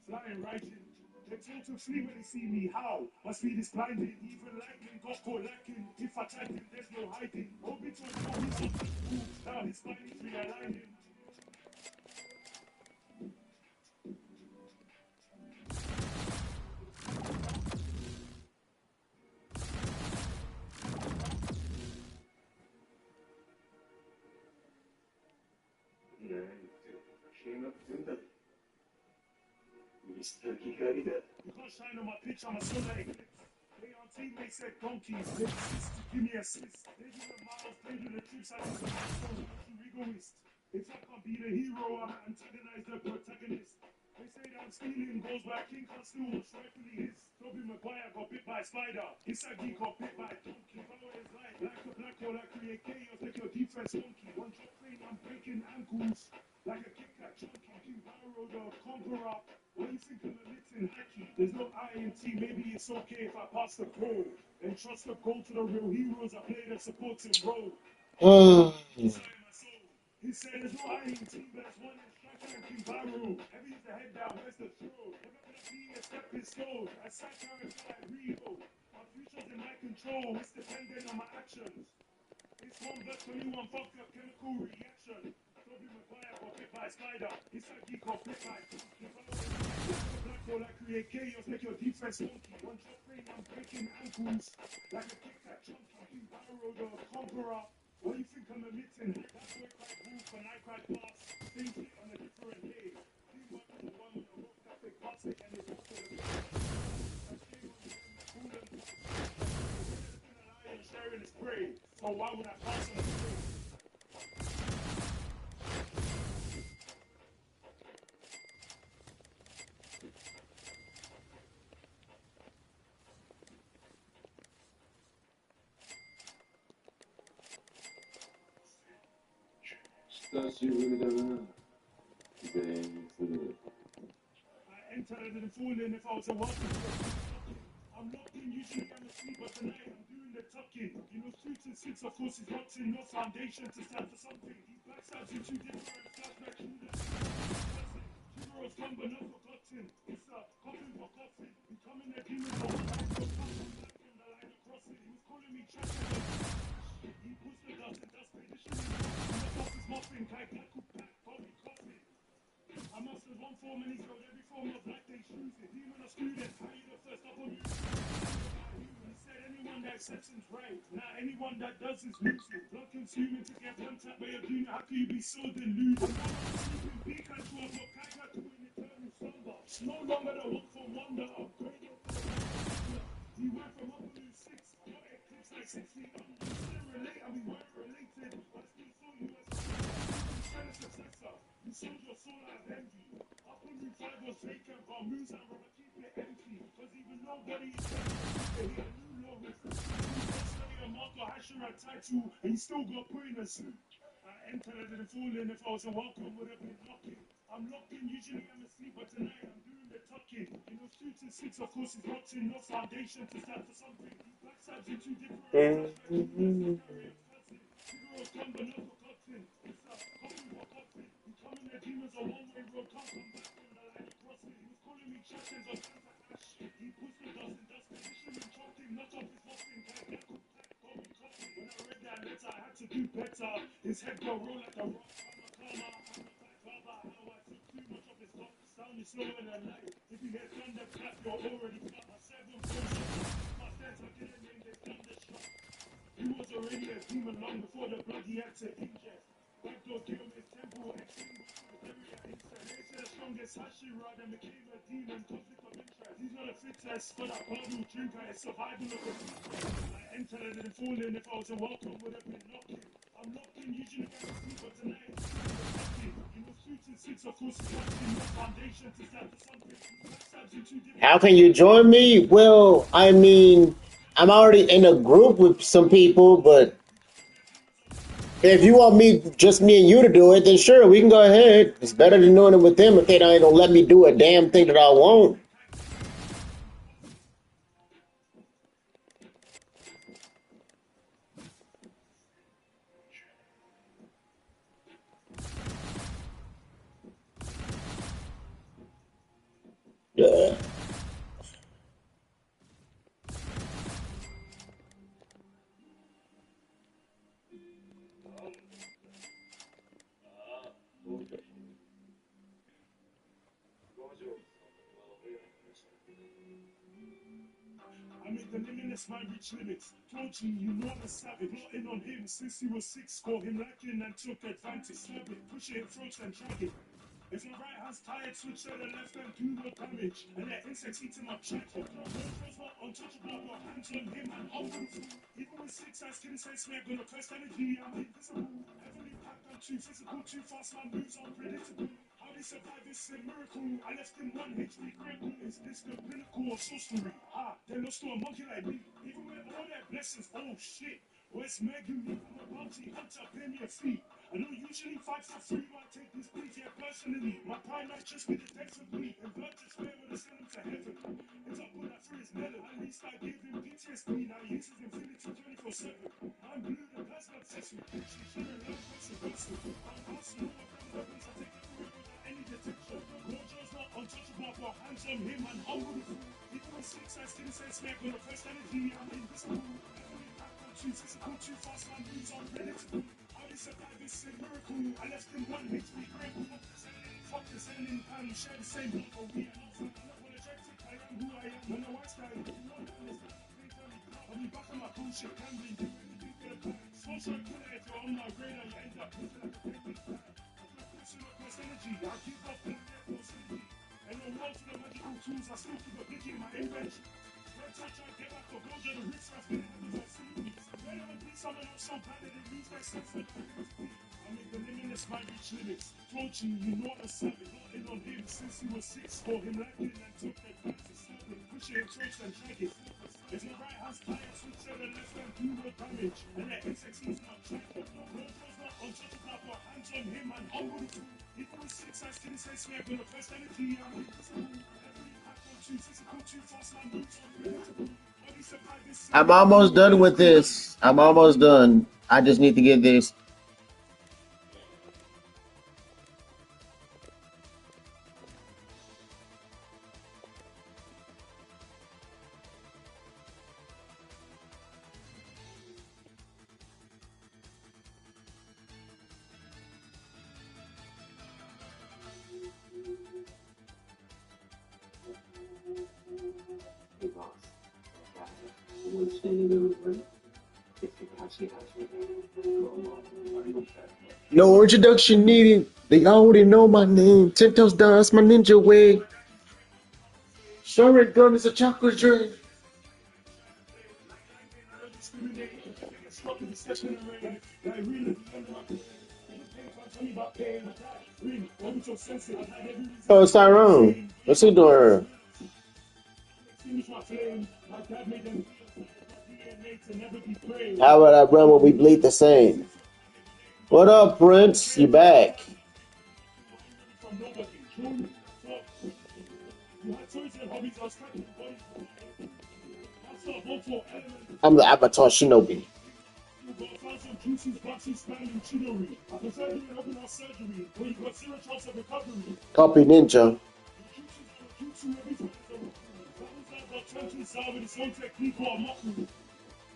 K: Flying right in. They told to flee when they see me. How? My speed is blinding. Even lightning got caught lacking. If I tag him, there's no hiding. Orbit to a 4, he's untouchable. Now his spine is realigning. You can't shine on my pitch, I'm a solar eclipse. They on teammates said donkeys, they insist to give me a assist. They do the miles, they do the trips, I do the milestones, I'm an egoist. If I can't be the hero, I'm antagonize the protagonist. They say that I'm stealing goals, but King can't steal what's rightfully his. Tobey Maguire got bit by a spider. Isagi got bit by a donkey. Power is light, like a black hole, I create chaos, make your defense funky. One drop plane, I'm breaking ankles. Like a Kit Kat chunky, King Barrow, the conqueror. What do you think of the mitten hacky? There's no I in T, maybe it's okay if I pass the goal. And trust the goal to the real heroes, I play the supporting role. Inside my soul. He said there's no I in T, but there's one in striker and King Barrow. Heavy is the head down, where's the throw? Never gonna be a stepping stone. I sat down and felt like Rio. My future's in my control, it's dependent on my actions. It's 1v21, fuck your chemical reaction. Tobey Maguire got bit by a spider. Isagi got bit by a donkey. Black hole, I create chaos, make your defense funky. One drop frame, I'm breaking ankles. Like a Kit Kat chunky, King Barrow, the conqueror. What do you think I'm emitting? That boy cried wolf and I cried pass. Things hit on a different day. Teamwork is the one with the rope that they pass it and it's also the sharing his prey. So why would I pass on his prey? I entered and falling if I was a walking. I'm locked in, usually I'm asleep, but tonight I'm doing the tucking. You know, 2 to 6, of course, is locked in, no foundation to stand for something. These backstabs in 2 different flashback shooters. 2 girls come, but not forgotten. It's a coffin for coffin. Becoming a demon for one night, so come on back from the line of crossing. He was calling me trash. He pushed the dust and dust tradition. The boss is muffin, kai kaku pack, Bobby coffin. I mastered one form and he showed every form of black they choose. The demon of students, how you the first up on you? He said anyone that accepts right. Now anyone that does is losing. Blood consuming to get one tap by your junior. How can you be so deluded? I'm not a sleeping beak, I to a book, I got to an eternal slumber. No longer the one for wonder, upgraded. He went from up to 6, got eclipse like 6 feet under. We didn't relate and we weren't related. I still saw you as a successor. You sold your soul as envy. Up on you 5 was vacant, but moves and rubber keep it empty. Cause even nobody is ready to hit a new low with a Marco Hashira tattoo, and he still got put in a suit. I entered and didn't fall in. If I wasn't welcome, would have been knocking. I'm locked in, usually I'm asleep, but tonight I'm doing the tucking. You know, 2 to 6, of course, is locked in, no foundation to stand for something. These backstabs in 2 different flashbacks. Two girls come, but not for better. His head go roll like a rock. I'm a climber. I'm not like Baba. How I took too much of his top. Sound is slower than light. If you hear thunder clap, you're already cut. My 7 close. My stance, I didn't name this thunderstruck. He was already a demon long before the blood he had to ingest. Backdoor kill his temple, extreme they say the strongest Hashira then became a demon, conflict of interest. He's not a fit test for that bottle drinker, it's survival of the fittest. I entered and didn't fall in, if I wasn't welcome, would have been knocking. I'm knocking, usually get to sleep, but tonight it's knocking. You know, shooting 6, of course, it's watching, no foundation to stand for something. Backstabs in 2 different.
B: How can you join me? Well, I mean, I'm already in a group with some people, but if you want just me and you to do it, then sure, we can go ahead. It's better than doing it with them if they ain't gonna let me do a damn thing that I want. Yeah.
K: I made the limitless mind reach limits. Told you know I'm a savage. Plotting on him since he was 6. Score him lacking and took advantage. Slap it, push it, approach and drag it. If your right hand's tired, switch to the left and do no damage. And let insects eat him up, check it. Controls not untouchable, got hands on him and unbelievable. Even with 6 eyes, kidding sense, me, I'm gonna press energy, I'm invisible. Heavily packed, I'm too physical, too fast, my moves unpredictable. How they survive is a miracle. I left him 1 HP critical. Is this the pinnacle of sorcery? They lost to a monkey like me. Even with all their blessings, oh shit. Where's Megan? I'm a bounty hunter, pay me a fee. I don't usually fight for free, but I take this beef here personally. My pride might just be the death of me. And blood just spare when I send him to heaven. If I put that through his melon, at least I gave him PTSD. Now he uses infinity 24/7. I'm blue, the person obsessed with. She shouldn't love person, person. I'm awesome, no one weapons, I take it through without any detection. Mojo's not untouchable, I've got hands on him and unbelievable. Even with 6 eyes, didn't say smack on the first energy, I'm invisible. Too physical, too fast, my moves unpredictable. How they survive is a miracle. I left him 1 HP critical. Fuck the sending pan, share the same blood, but we are not unapologetic. I am who I am, when the white guy, I'll be back on my bullshit, gambling, do anything for the plan. Sponsor a killer if you're on my radar, you end up looking like a paper fan. I'm pushing up my energy, I keep up in the proximity. And no more to the magical tools, I still keep a blick in my invention. Red touch, I get back the gold, the rich, I've been in the someone else so bad that it means my sense of I make the limitless mind reach limits. Told you know I'm a savage. Plotting on him since he was 6. Score him lacking and took advantage. Slap it, push it, approach and drag it. If your right hand's tired, switch to the left and do no damage. And let insects eat not track it. Mojo's not untouchable, I've got hands on him and unbelievable. Even with 6 eyes, didn't say smack on the first energy, I'm invisible. Heavily packed on too physical, too fast, my moves unpredictable.
B: I'm almost done with this. I'm almost done. I just need to get this. No introduction needed. They already know my name. 10 toes down, that's my ninja way. Short gun is a chocolate drink. Oh, it's Tyrone. What's he doing? How about that, brother? We bleed the same. What up, Prince? You back? I'm the Avatar Shinobi. Copy Ninja.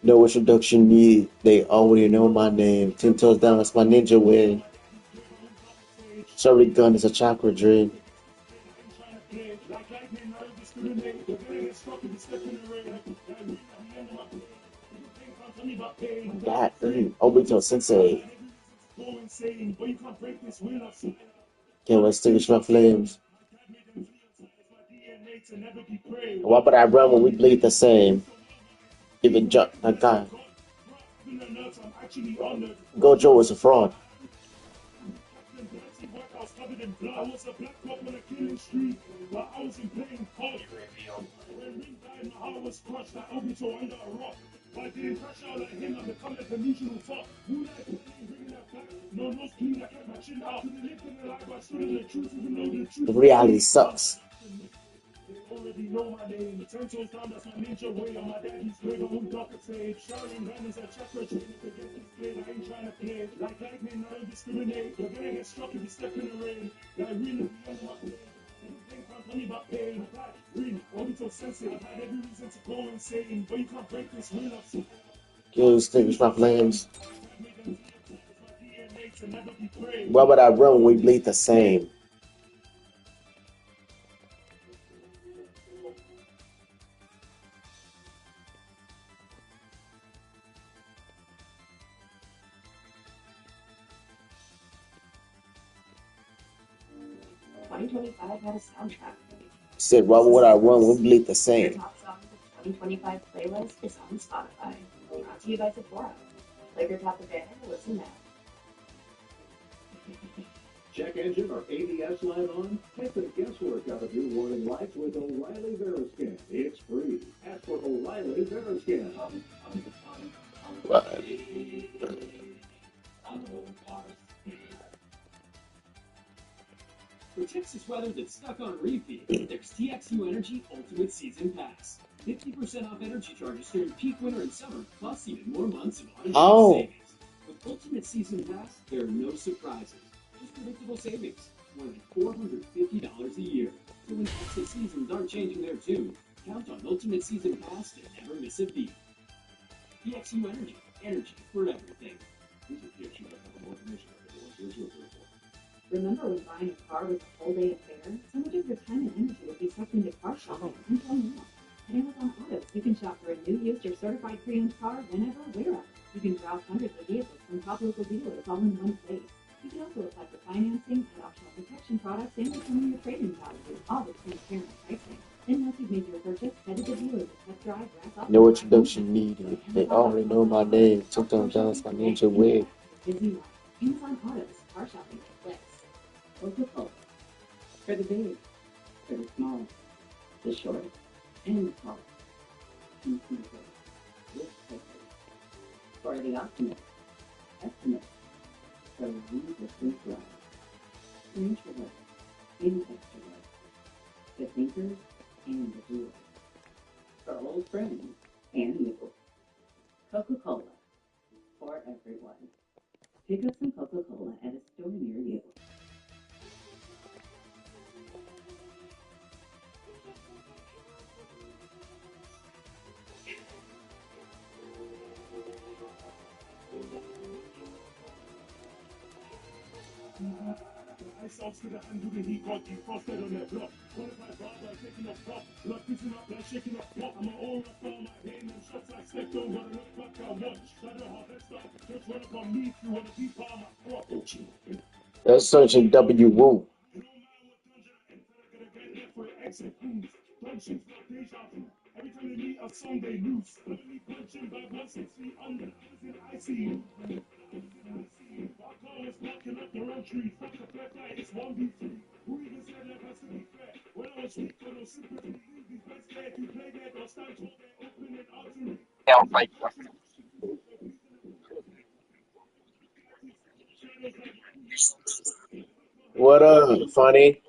B: No introduction needed. They already know my name. 10 toes down, that's my ninja way. Sorry, gun is a chakra dream. That Obito Sensei. Can't extinguish my flames. Why would I run when we bleed the same? Even that guy. Gojo is a fraud. The reality sucks.
K: Already know my name. 10 toes down, that's my ninja way. On my daddy's grave, I'm on darker stage. Sharing gun is a chakra chain. If it gets displayed, I ain't trying to play. Like lightning, I don't discriminate. You're gonna get struck if you step in the rain. Like really, beyond my pain. Anything can't tell me about pain. Like really, Obito Sensei. I've had every reason to go insane. But you can't break this will of sin.
B: Can't extinguish my flames. Why would I run when we bleed the same?
O: Had a soundtrack.
B: Said, why would I run when we bleed the
O: Your
B: same?
O: top songs of 2025 playlist is on Spotify. Brought to you by Sephora. Click or tap the banner to listen now.
M: Check engine or ABS light on? Take the guesswork out of your warning lights with O'Reilly Veriscan. It's free. Ask for O'Reilly Veriscan.
N: For Texas weather that's stuck on repeat, there's TXU Energy Ultimate Season Pass. 50% off energy charges during peak winter and summer, plus even more months of automatic savings. With Ultimate Season Pass, there are no surprises, just predictable savings. More than $450 a year. So when Texas seasons aren't changing their tune, count on Ultimate Season Pass to never miss a beat. TXU Energy. Energy for everything.
L: Remember when buying a car was a whole day affair? So much of your time and energy would be sucked into car shopping until now. At Amazon Autos, you can shop for a new, used, or certified pre-owned car whenever, wherever. You can browse hundreds of vehicles from top local dealers all in one place. You can also apply for financing, add optional protection products, and determine your trade-in value, all with transparent pricing. Then once you've made your purchase, head to the dealer to test drive, wrap up,
B: No introduction needed. They already know my name. 10 toes down, that's my ninja way.
L: Busy life. Amazon Autos, car shopping at a click.
O: Coca-Cola. For the big, for the small, the short, and the tall. Peacemakers, risk takers. For the optimists, estimates. So we just think right. For introverts, and extroverts. The thinkers and the doers. For old friends and new. Coca-Cola. For everyone. Pick up some Coca-Cola at a store near you.
K: I saw to the hand with the heat got you frosted on their block. Qualified bar by taking off top. Blood pissing up, blood shaking up pot. I'm an old rock on my hand and shots like step don't gotta look back I watch. Shadow harvester, just run up on me if you wanna be part of my crop.
B: That's searching W. Woo.
K: For your exit moves, punching for deja vu. Every time they meet a song they lose. Only punching by 1 6 feet under. I see you. Our car was blocking up the road tree. Fuck the fair fight, it's 1v3. Who even said that has to be fair? When I was weak, got no sympathy. These best players who play there don't stand tall, they're opening artery.
B: What up, funny?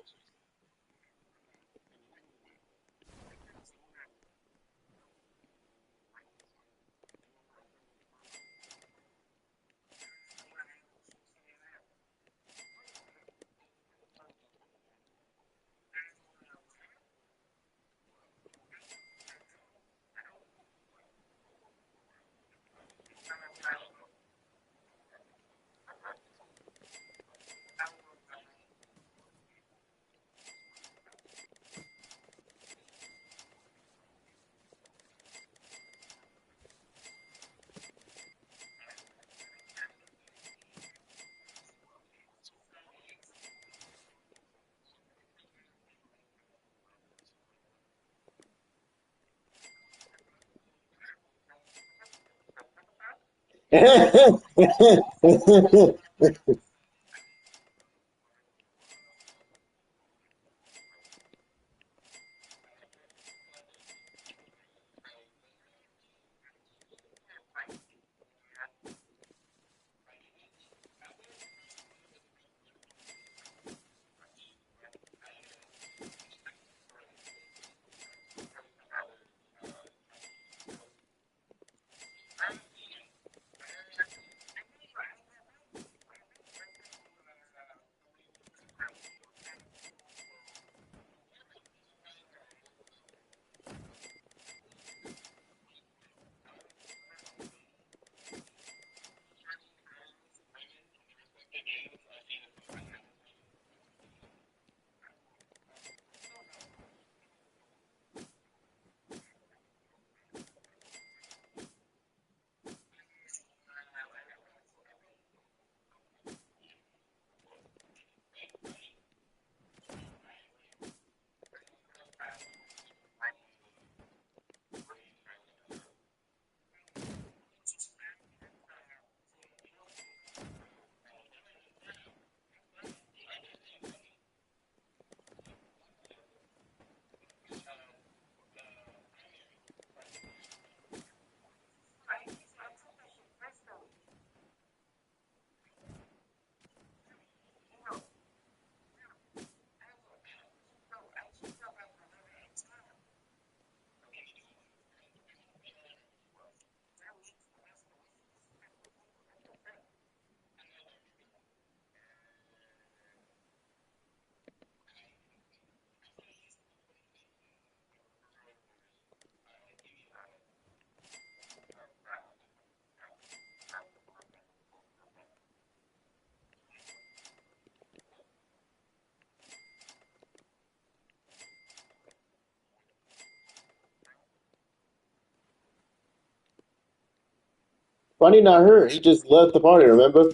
B: Funny not her. He just left the party, remember?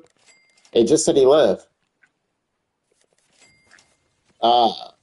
B: It just said he left. Ah,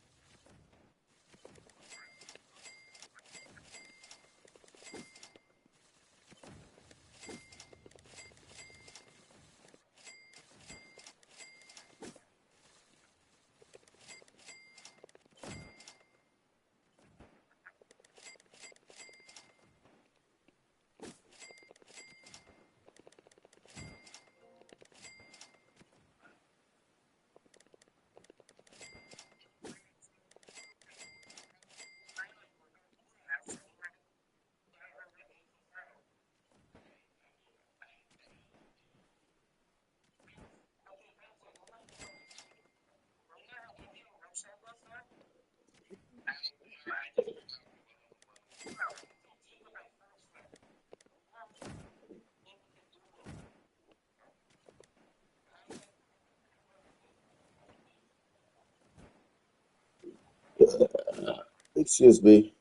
B: excuse me.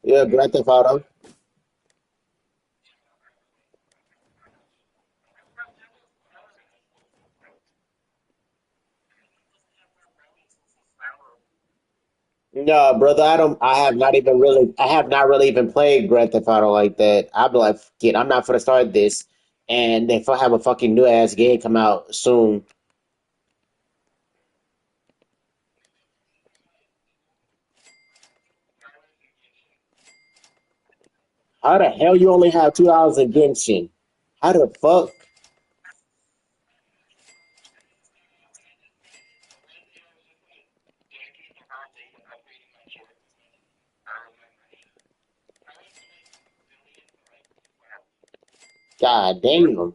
B: Yeah, Grand Theft Auto. No, brother, I don't. I have not even really. I have not really even played Grand Theft Auto like that. I'm like, kid, I'm not gonna start this, and if I have a fucking new ass game come out soon, how the hell you only have $2 in Genshin? How the fuck? God damn.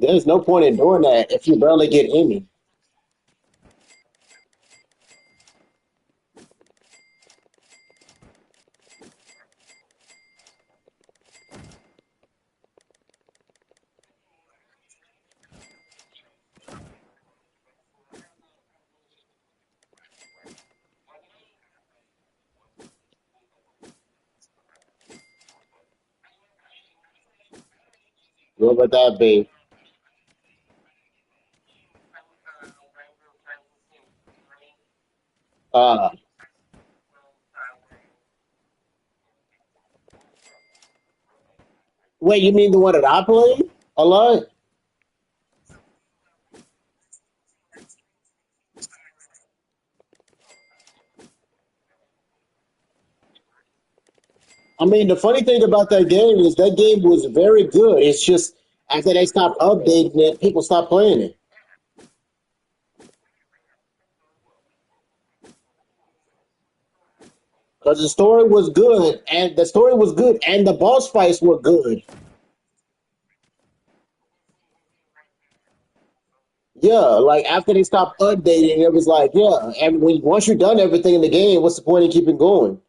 B: there's no point in doing that if you barely get any. What would that be? Uh, Wait, you mean the one that I played a lot? I mean, the funny thing about that game is that game was very good. It's just after they stopped updating it, people stopped playing it. Because the story was good, and the boss fights were good. Yeah, like after they stopped updating, it was like, yeah, and once you're done everything in the game, what's the point in keeping going?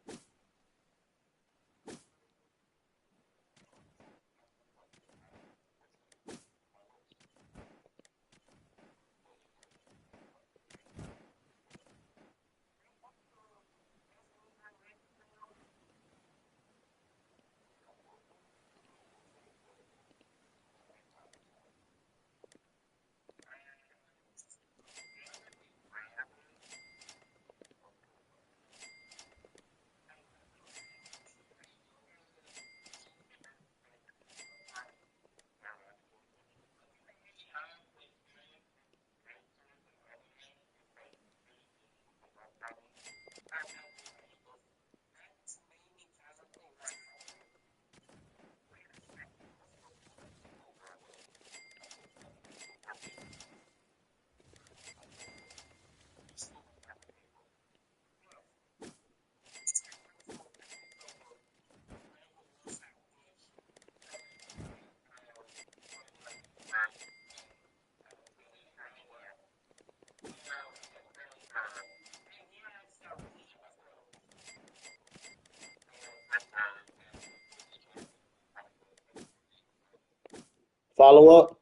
B: Follow up,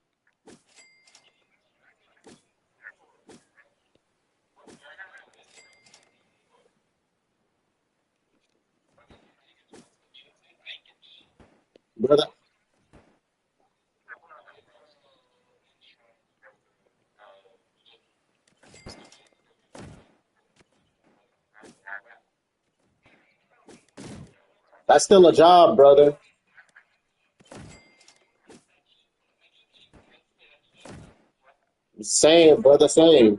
B: brother. That's still a job, brother. Same, brother, same.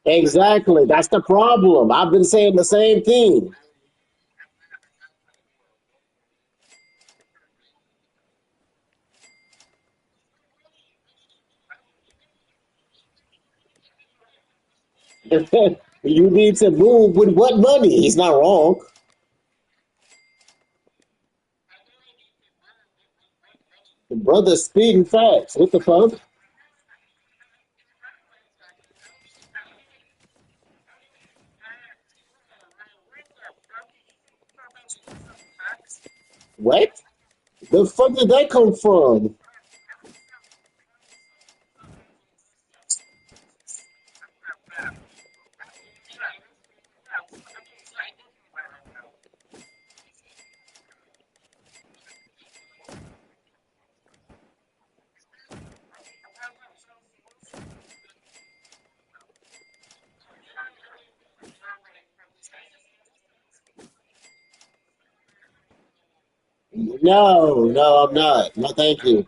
B: Exactly. That's the problem. I've been saying the same thing. You need to move with what money? He's not wrong. The brother's speeding fast. What the fuck? What? The fuck did that come from? No, no, I'm not. No, thank you.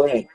B: ahead.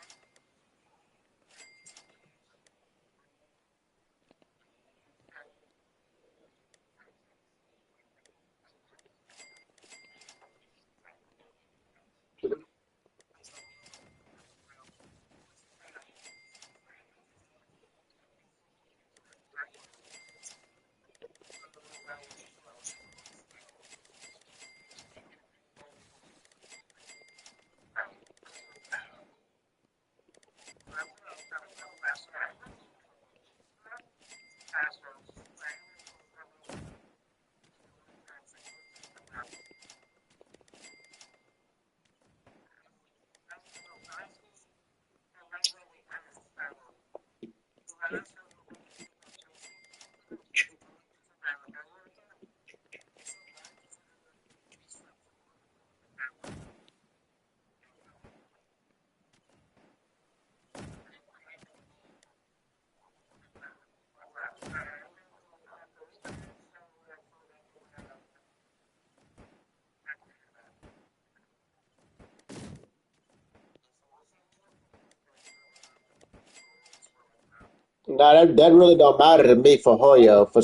B: No, that really don't matter to me for Hoyo for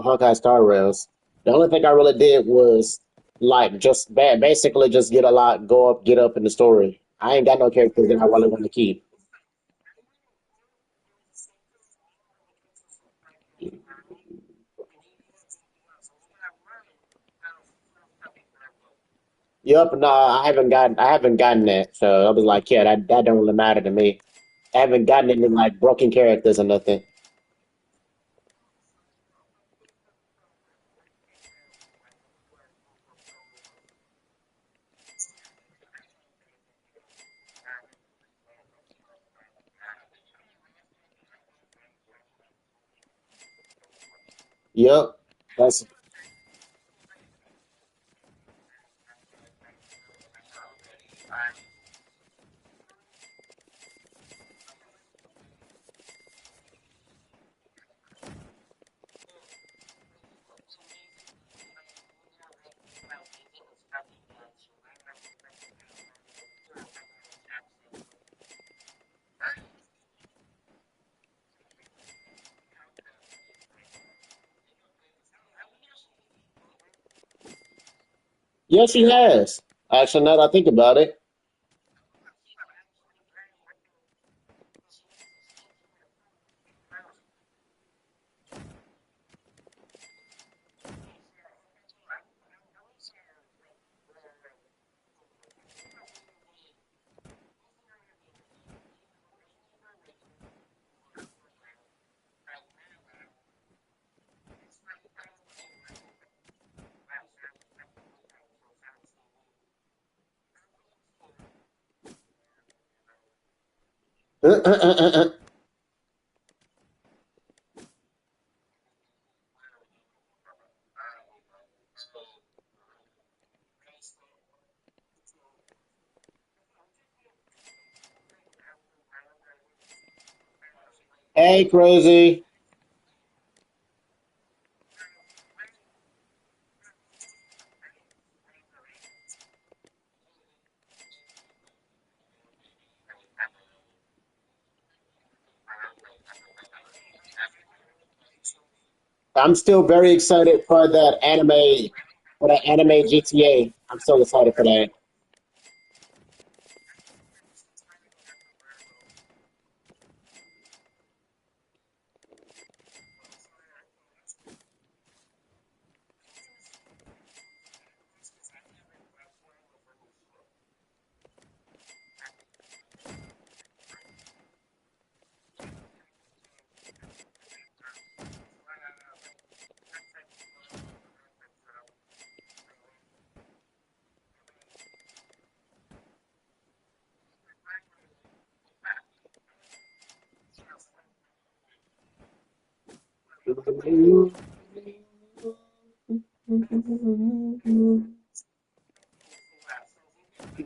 B: Honkai Star Rails. The only thing I really did was like just basically just get a lot, get up in the story. I ain't got no characters that I really want to keep. Yep, no, I haven't gotten that. So I was like, yeah, that don't really matter to me. I haven't gotten any like broken characters or nothing. Yep, that's yes, she has. Actually, now that I think about it, hey, crazy. I'm still very excited for that anime GTA. I'm so excited for that.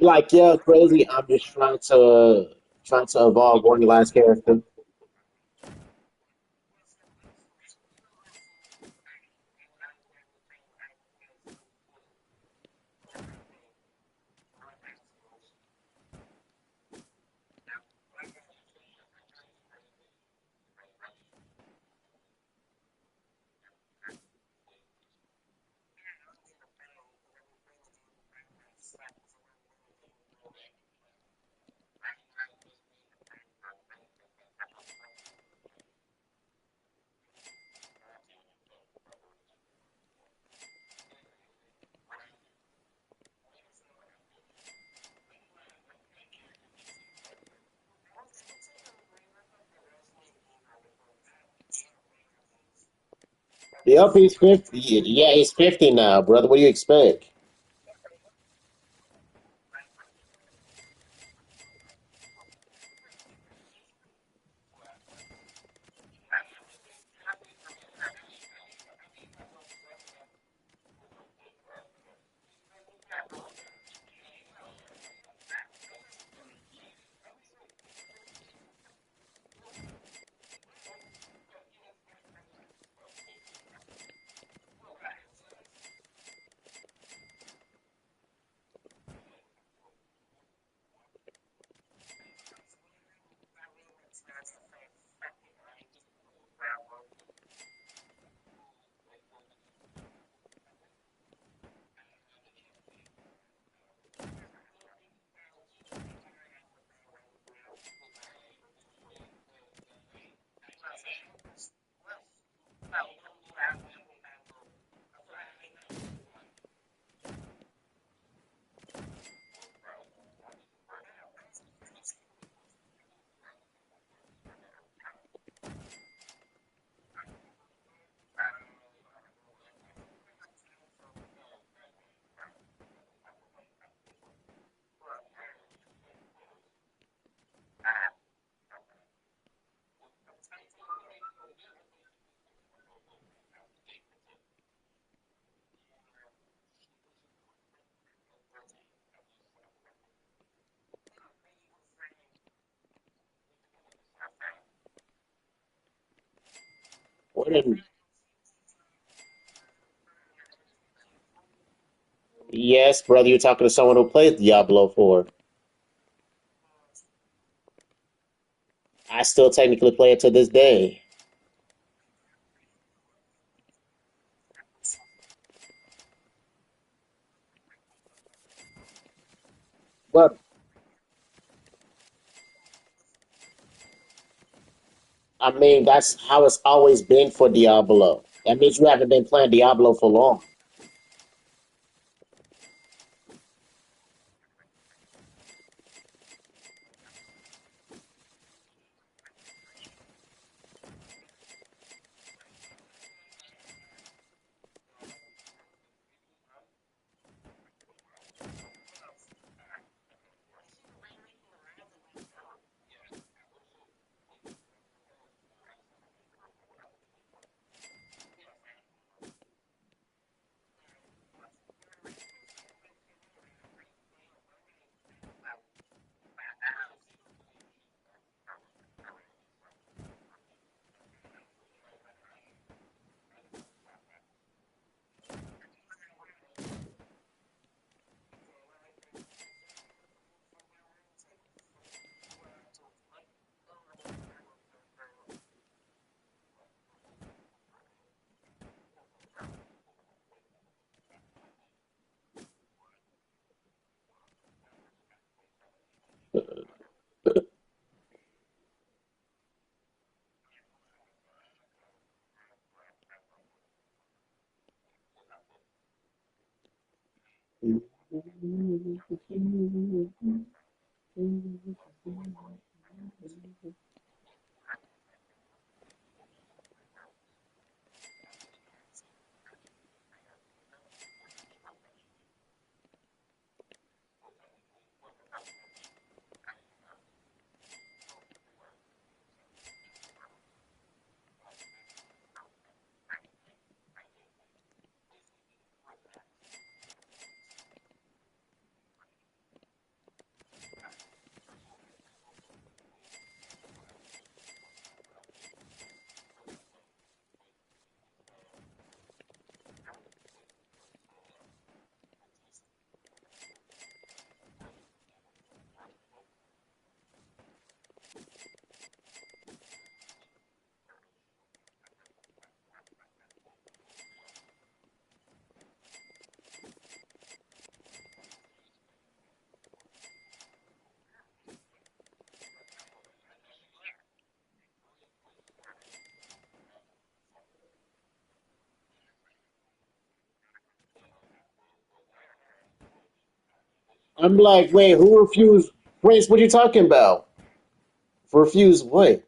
B: Like, yeah, crazy. I'm just trying to evolve one last character. Yep, he's 50. Yeah, he's 50 now, brother. What do you expect? What in, yes, brother, you're talking to someone who played Diablo 4. I still technically play it to this day. But I mean, that's how it's always been for Diablo. That means you haven't been playing Diablo for long. I'm like, wait, who refused? Prince, what are you talking about? Refused what?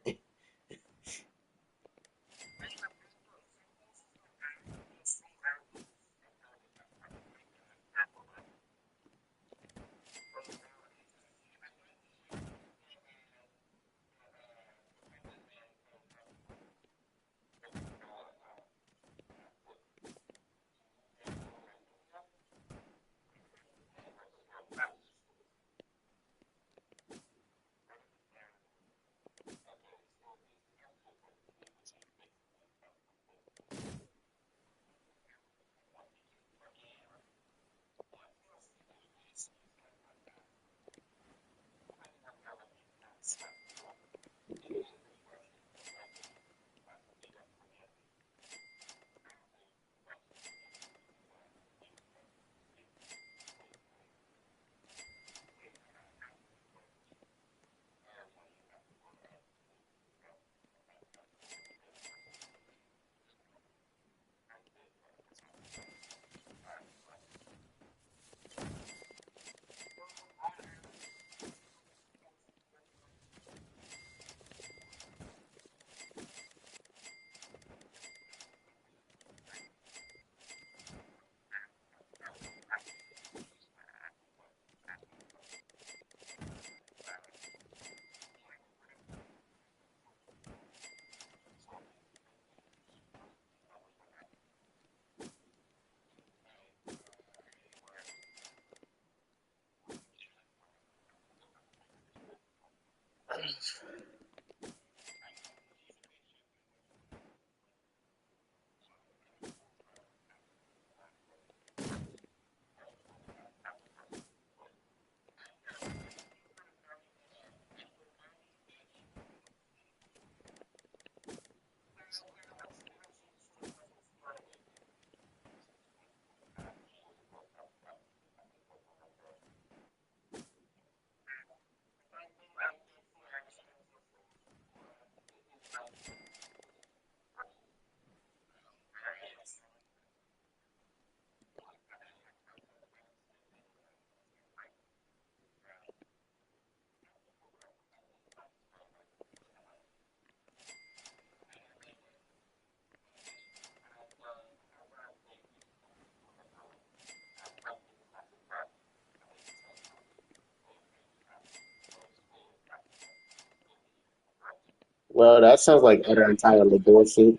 B: Well, that sounds like utter entirely bullshit.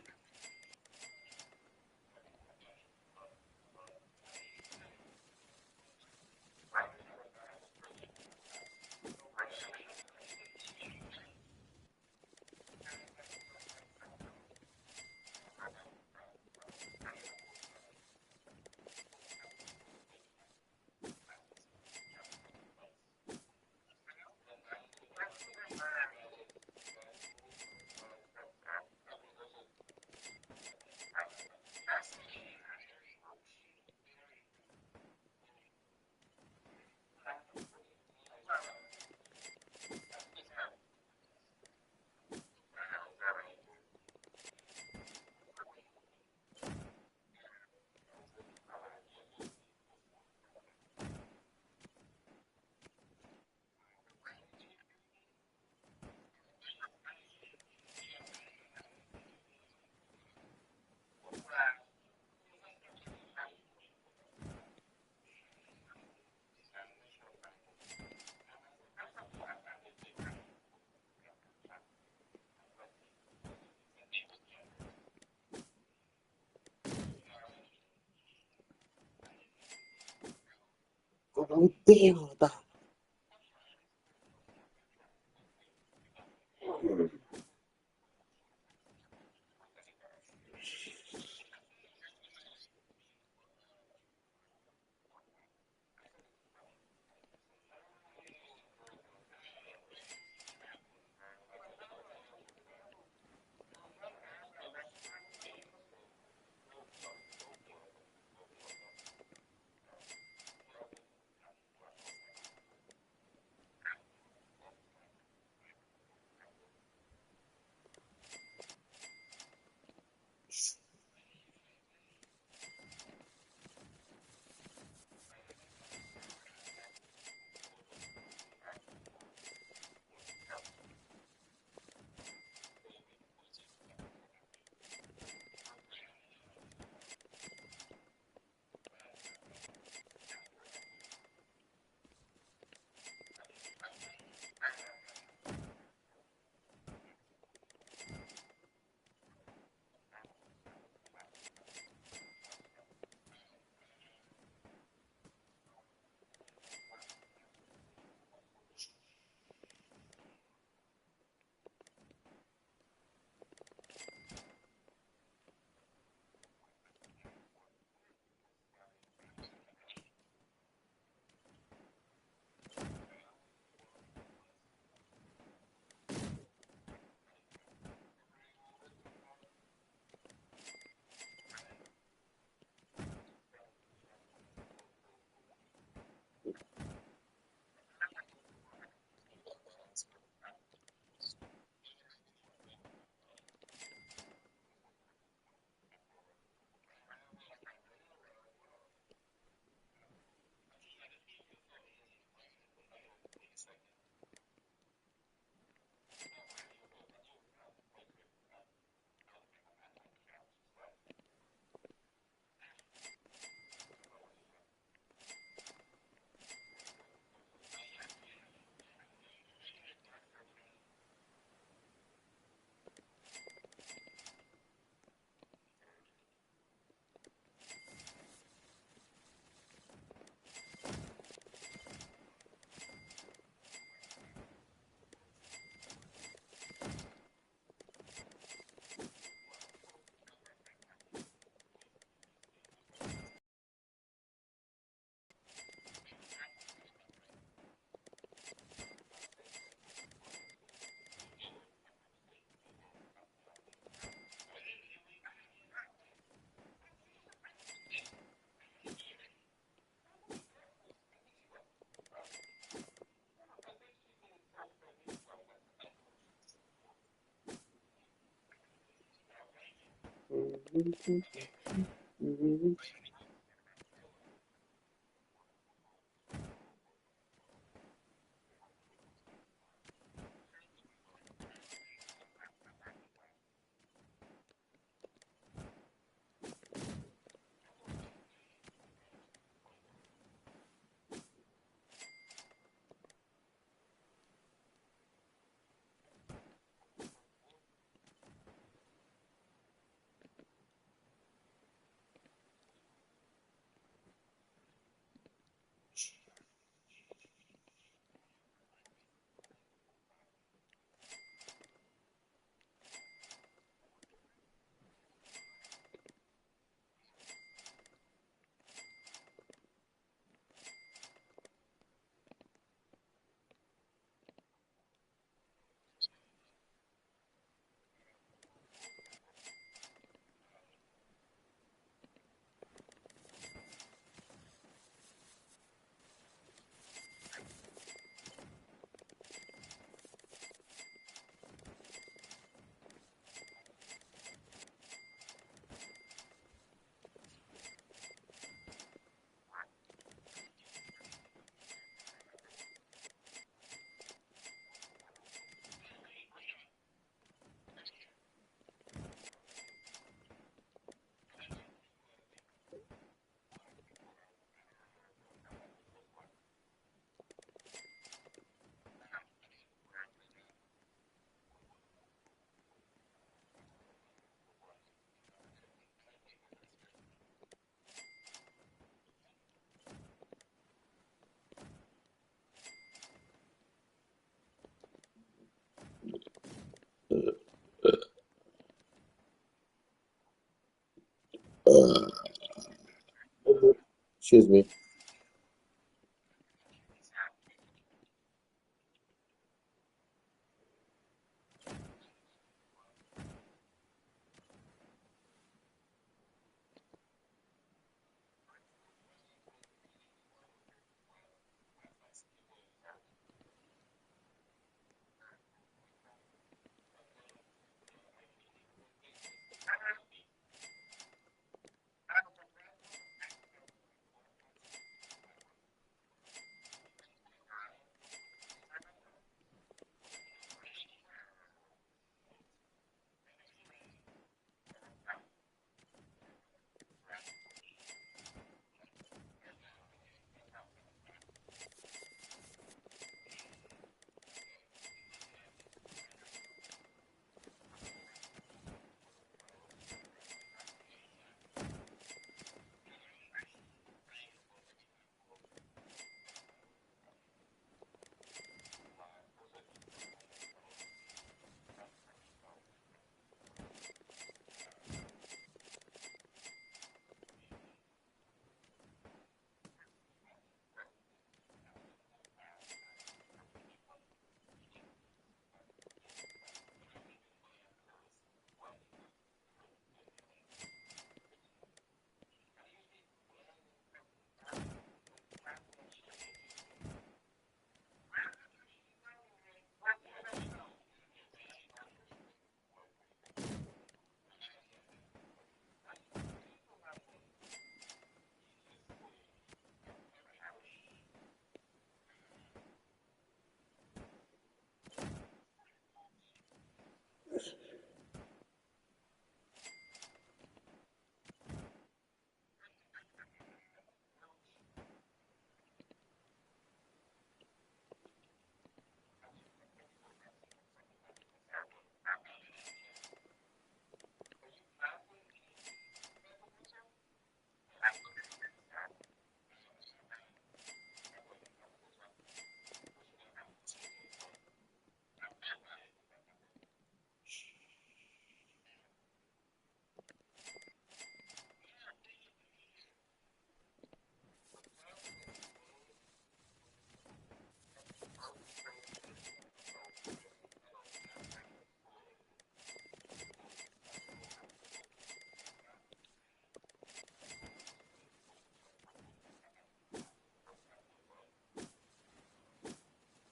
B: Oh, damn. Excuse me.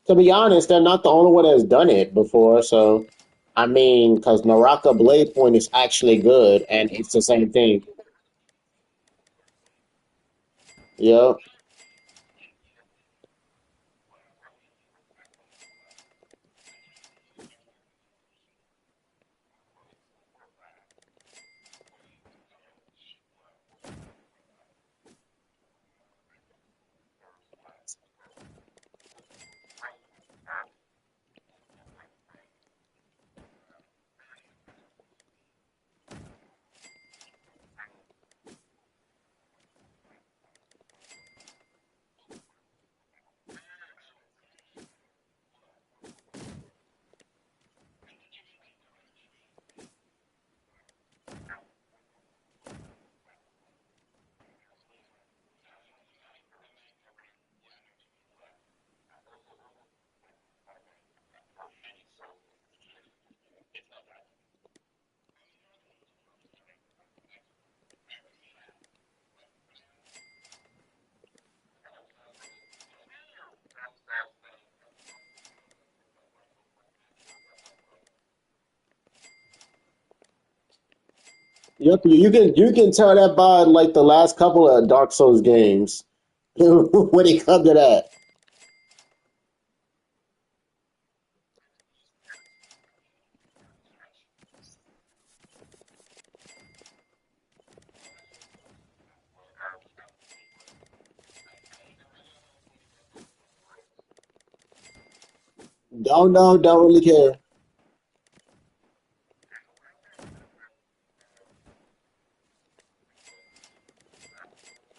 B: To be honest, they're not the only one that's done it before, so I mean, because Naraka Blade Point is actually good, and it's the same thing. Yep. Yep, you can tell that by like the last couple of Dark Souls games when it comes to that. Don't know, don't really care.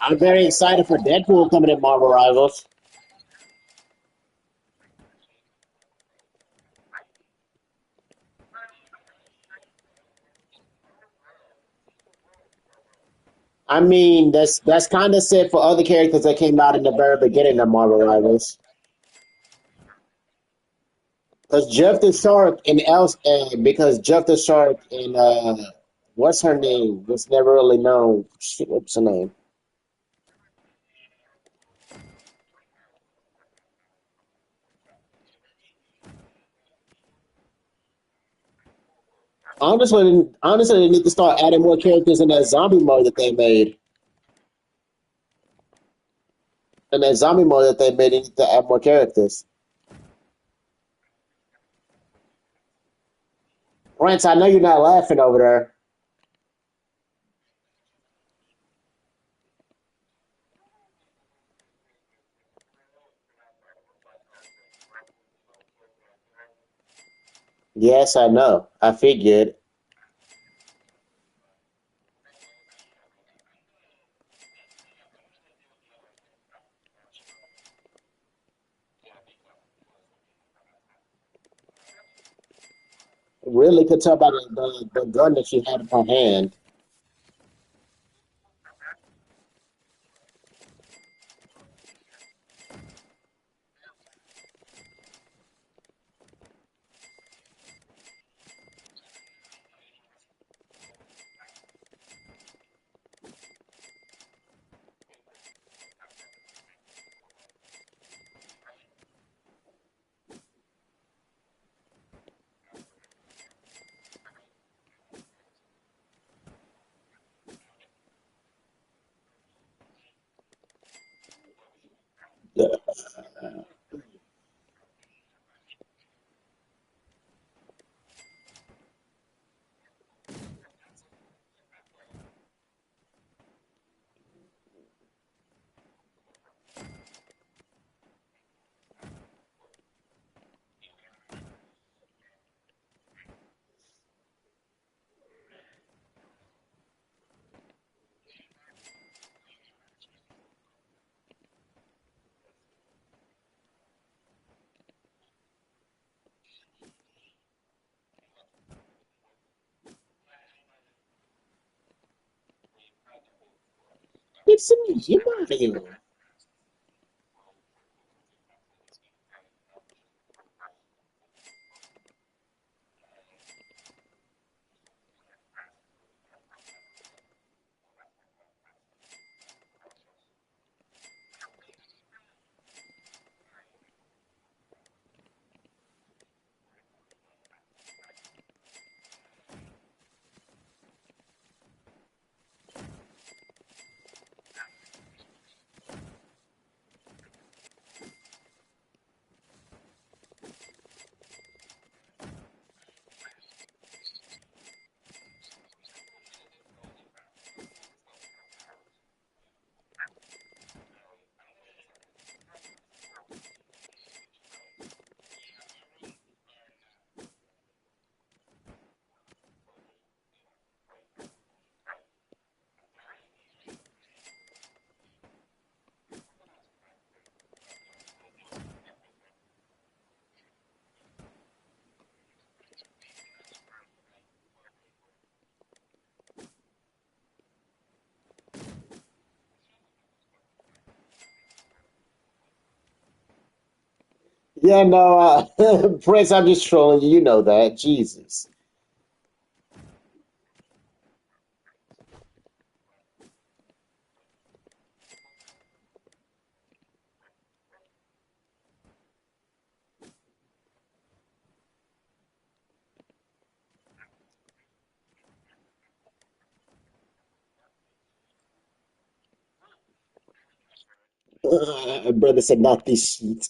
B: I'm very excited for Deadpool coming in Marvel Rivals. I mean, that's kind of said for other characters that came out in the very beginning of Marvel Rivals. Because Jeff the Shark and else, because Jeff the Shark and what's her name was never really known. Shit, what's her name? Honestly, they need to start adding more characters in that zombie mode that they made. In that zombie mode that they made, they need to add more characters. Rance, I know you're not laughing over there. Yes, I know. I figured. Really could tell by the gun that she had in her hand. It's me, Mario. Yeah, no, Prince, I'm just trolling you. You know that. Jesus. Brother said, not this shit.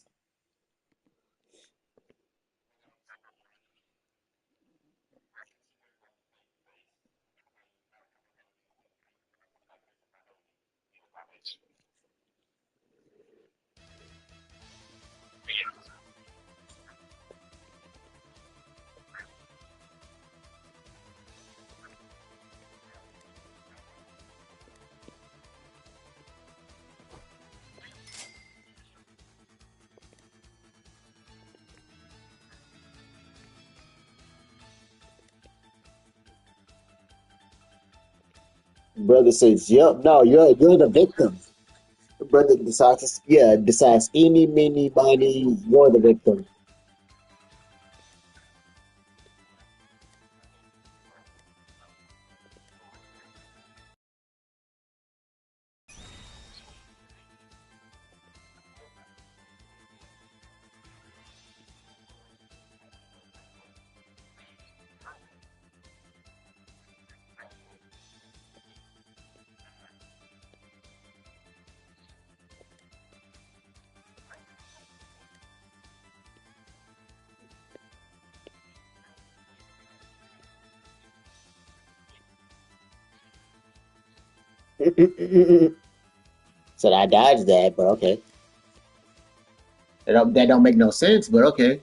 B: Brother says, yep, no, you're the victim. Brother decides, yeah, decides any, many, money, you're the victim. Said I dodged that, but okay. That don't make no sense, but okay.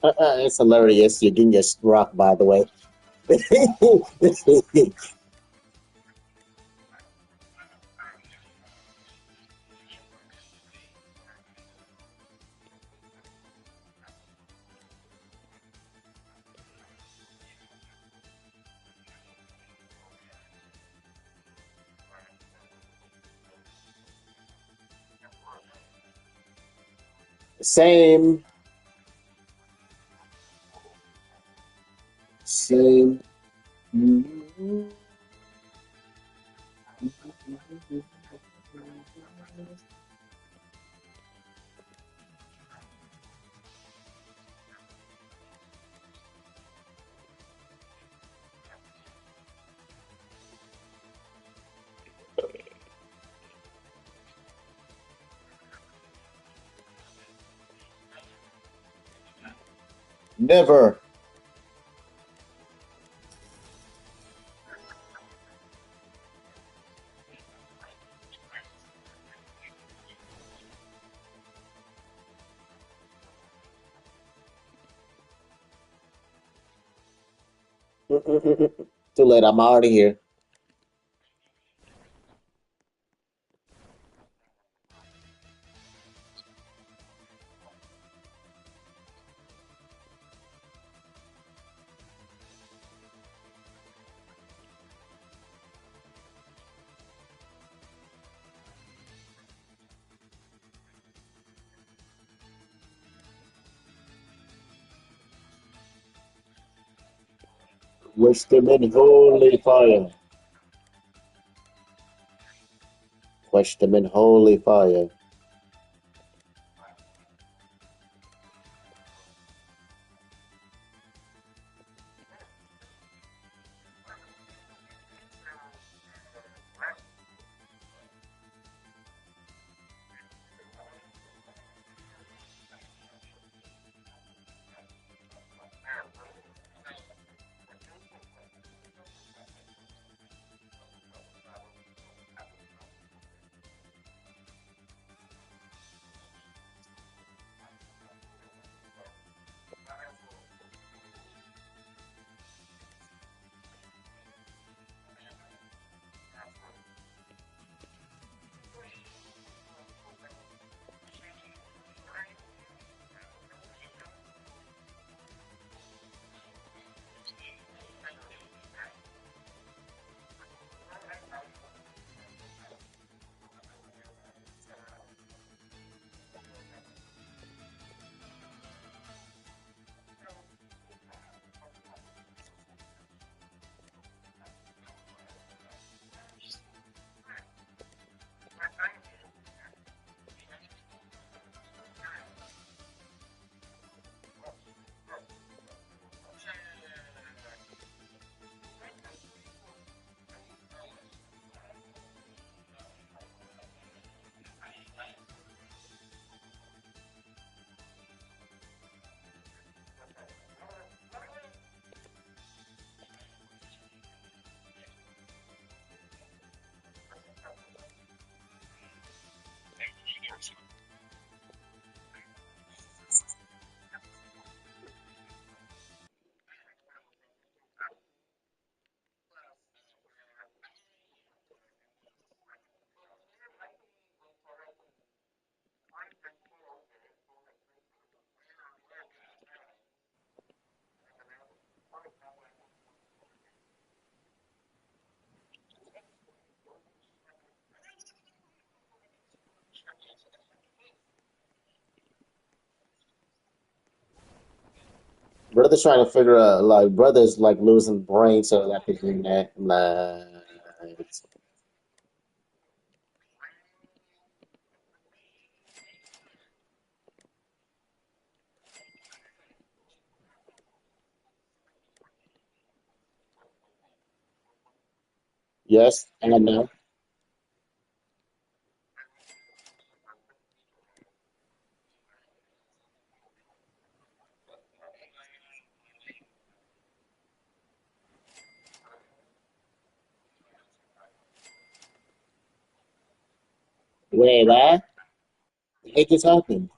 B: It's hilarious. You're getting your rock, by the way. Same, same. Never. Too late. I'm already here. Wish them in holy fire. Wish them in holy fire. Brother's trying to figure out, like, brother's like losing brain so that they do that. Like, yes, and I know. Wait, what? It just happened.